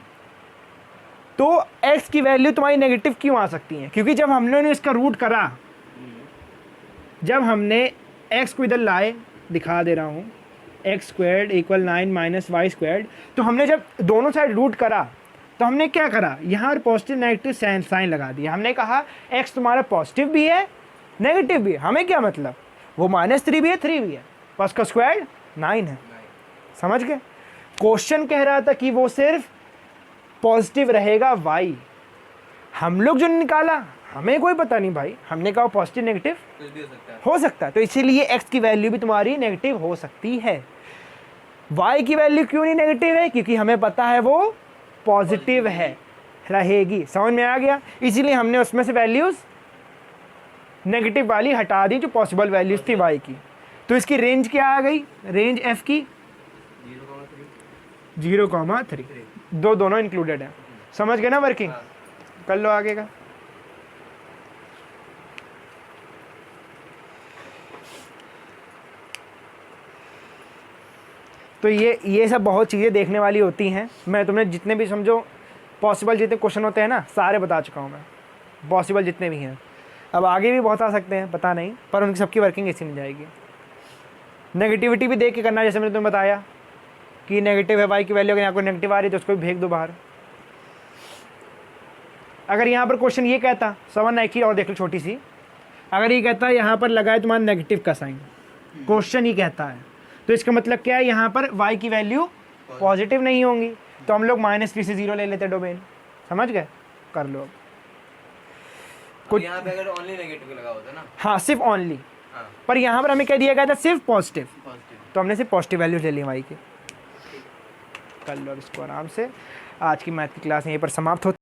Speaker 2: तो x की वैल्यू तुम्हारी नेगेटिव क्यों आ सकती है, क्योंकि जब हमने इसका रूट करा, जब हमने x को इधर लाए, दिखा दे रहा हूँ, x² = 9 - y², तो हमने जब दोनों साइड रूट करा तो हमने क्या करा, यहाँ पॉजिटिव नेगेटिव साइन लगा दिया। हमने कहा x तुम्हारा पॉजिटिव भी है नेगेटिव भी है, हमें क्या मतलब, वो -3 भी है 3 भी है, बस का स्क्वायर 9 है। समझ गए, क्वेश्चन कह रहा था कि वो सिर्फ पॉजिटिव रहेगा y, हम लोग जो निकाला हमें कोई पता नहीं भाई, हमने कहा पॉजिटिव नेगेटिव
Speaker 1: कुछ भी
Speaker 2: हो सकता है, तो इसीलिए x की वैल्यू भी तुम्हारी नेगेटिव हो सकती है। y की वैल्यू क्यों नहीं नेगेटिव है, क्योंकि हमें पता है वो पॉजिटिव है, रहेगी। समझ में आ गया, इसीलिए हमने उसमें से वैल्यूज नेगेटिव वाली हटा दी जो पॉसिबल वैल्यूज थी y की। तो इसकी रेंज क्या आ गई, रेंज f की 0,3, दोनों इंक्लूडेड है। समझ गए ना वर्किंग, कर लो आगे का। तो ये सब बहुत चीज़ें देखने वाली होती हैं। मैं तुम्हें जितने भी समझो पॉसिबल जितने क्वेश्चन होते हैं ना सारे बता चुका हूँ मैं, पॉसिबल जितने भी हैं। अब आगे भी बहुत आ सकते हैं, पता नहीं, पर उनकी सबकी वर्किंग ऐसी नहीं जाएगी। नेगेटिविटी भी देख के करना, जैसे मैंने तुम्हें बताया कि नेगेटिव है y की वैल्यू, अगर यहाँ को नेगेटिव आ रही है तो उसको भी भेज दो बाहर। अगर यहाँ पर क्वेश्चन ये कहता, समझना एक चीज़ और देख लो छोटी सी, अगर ये कहता है यहाँ पर लगाए तुम्हारा नेगेटिव का साइन, क्वेश्चन ही कहता है, तो इसका मतलब क्या है, यहाँ पर y की वैल्यू पॉजिटिव नहीं होंगी, तो हम लोग -3 से 0 ले लेते डोमेन। समझ गए, कर लो अब
Speaker 1: कुछ। यहाँ पे अगर ओनली नेगेटिव लगा होता ना,
Speaker 2: हाँ सिर्फ ओनली, पर यहाँ पर हमें क्या दिया गया था, सिर्फ पॉजिटिव, तो हमने सिर्फ पॉजिटिव वैल्यू ले ली y की। कर लो अब इसको आराम से। आज की मैथ की क्लास यहीं पर समाप्त होती है।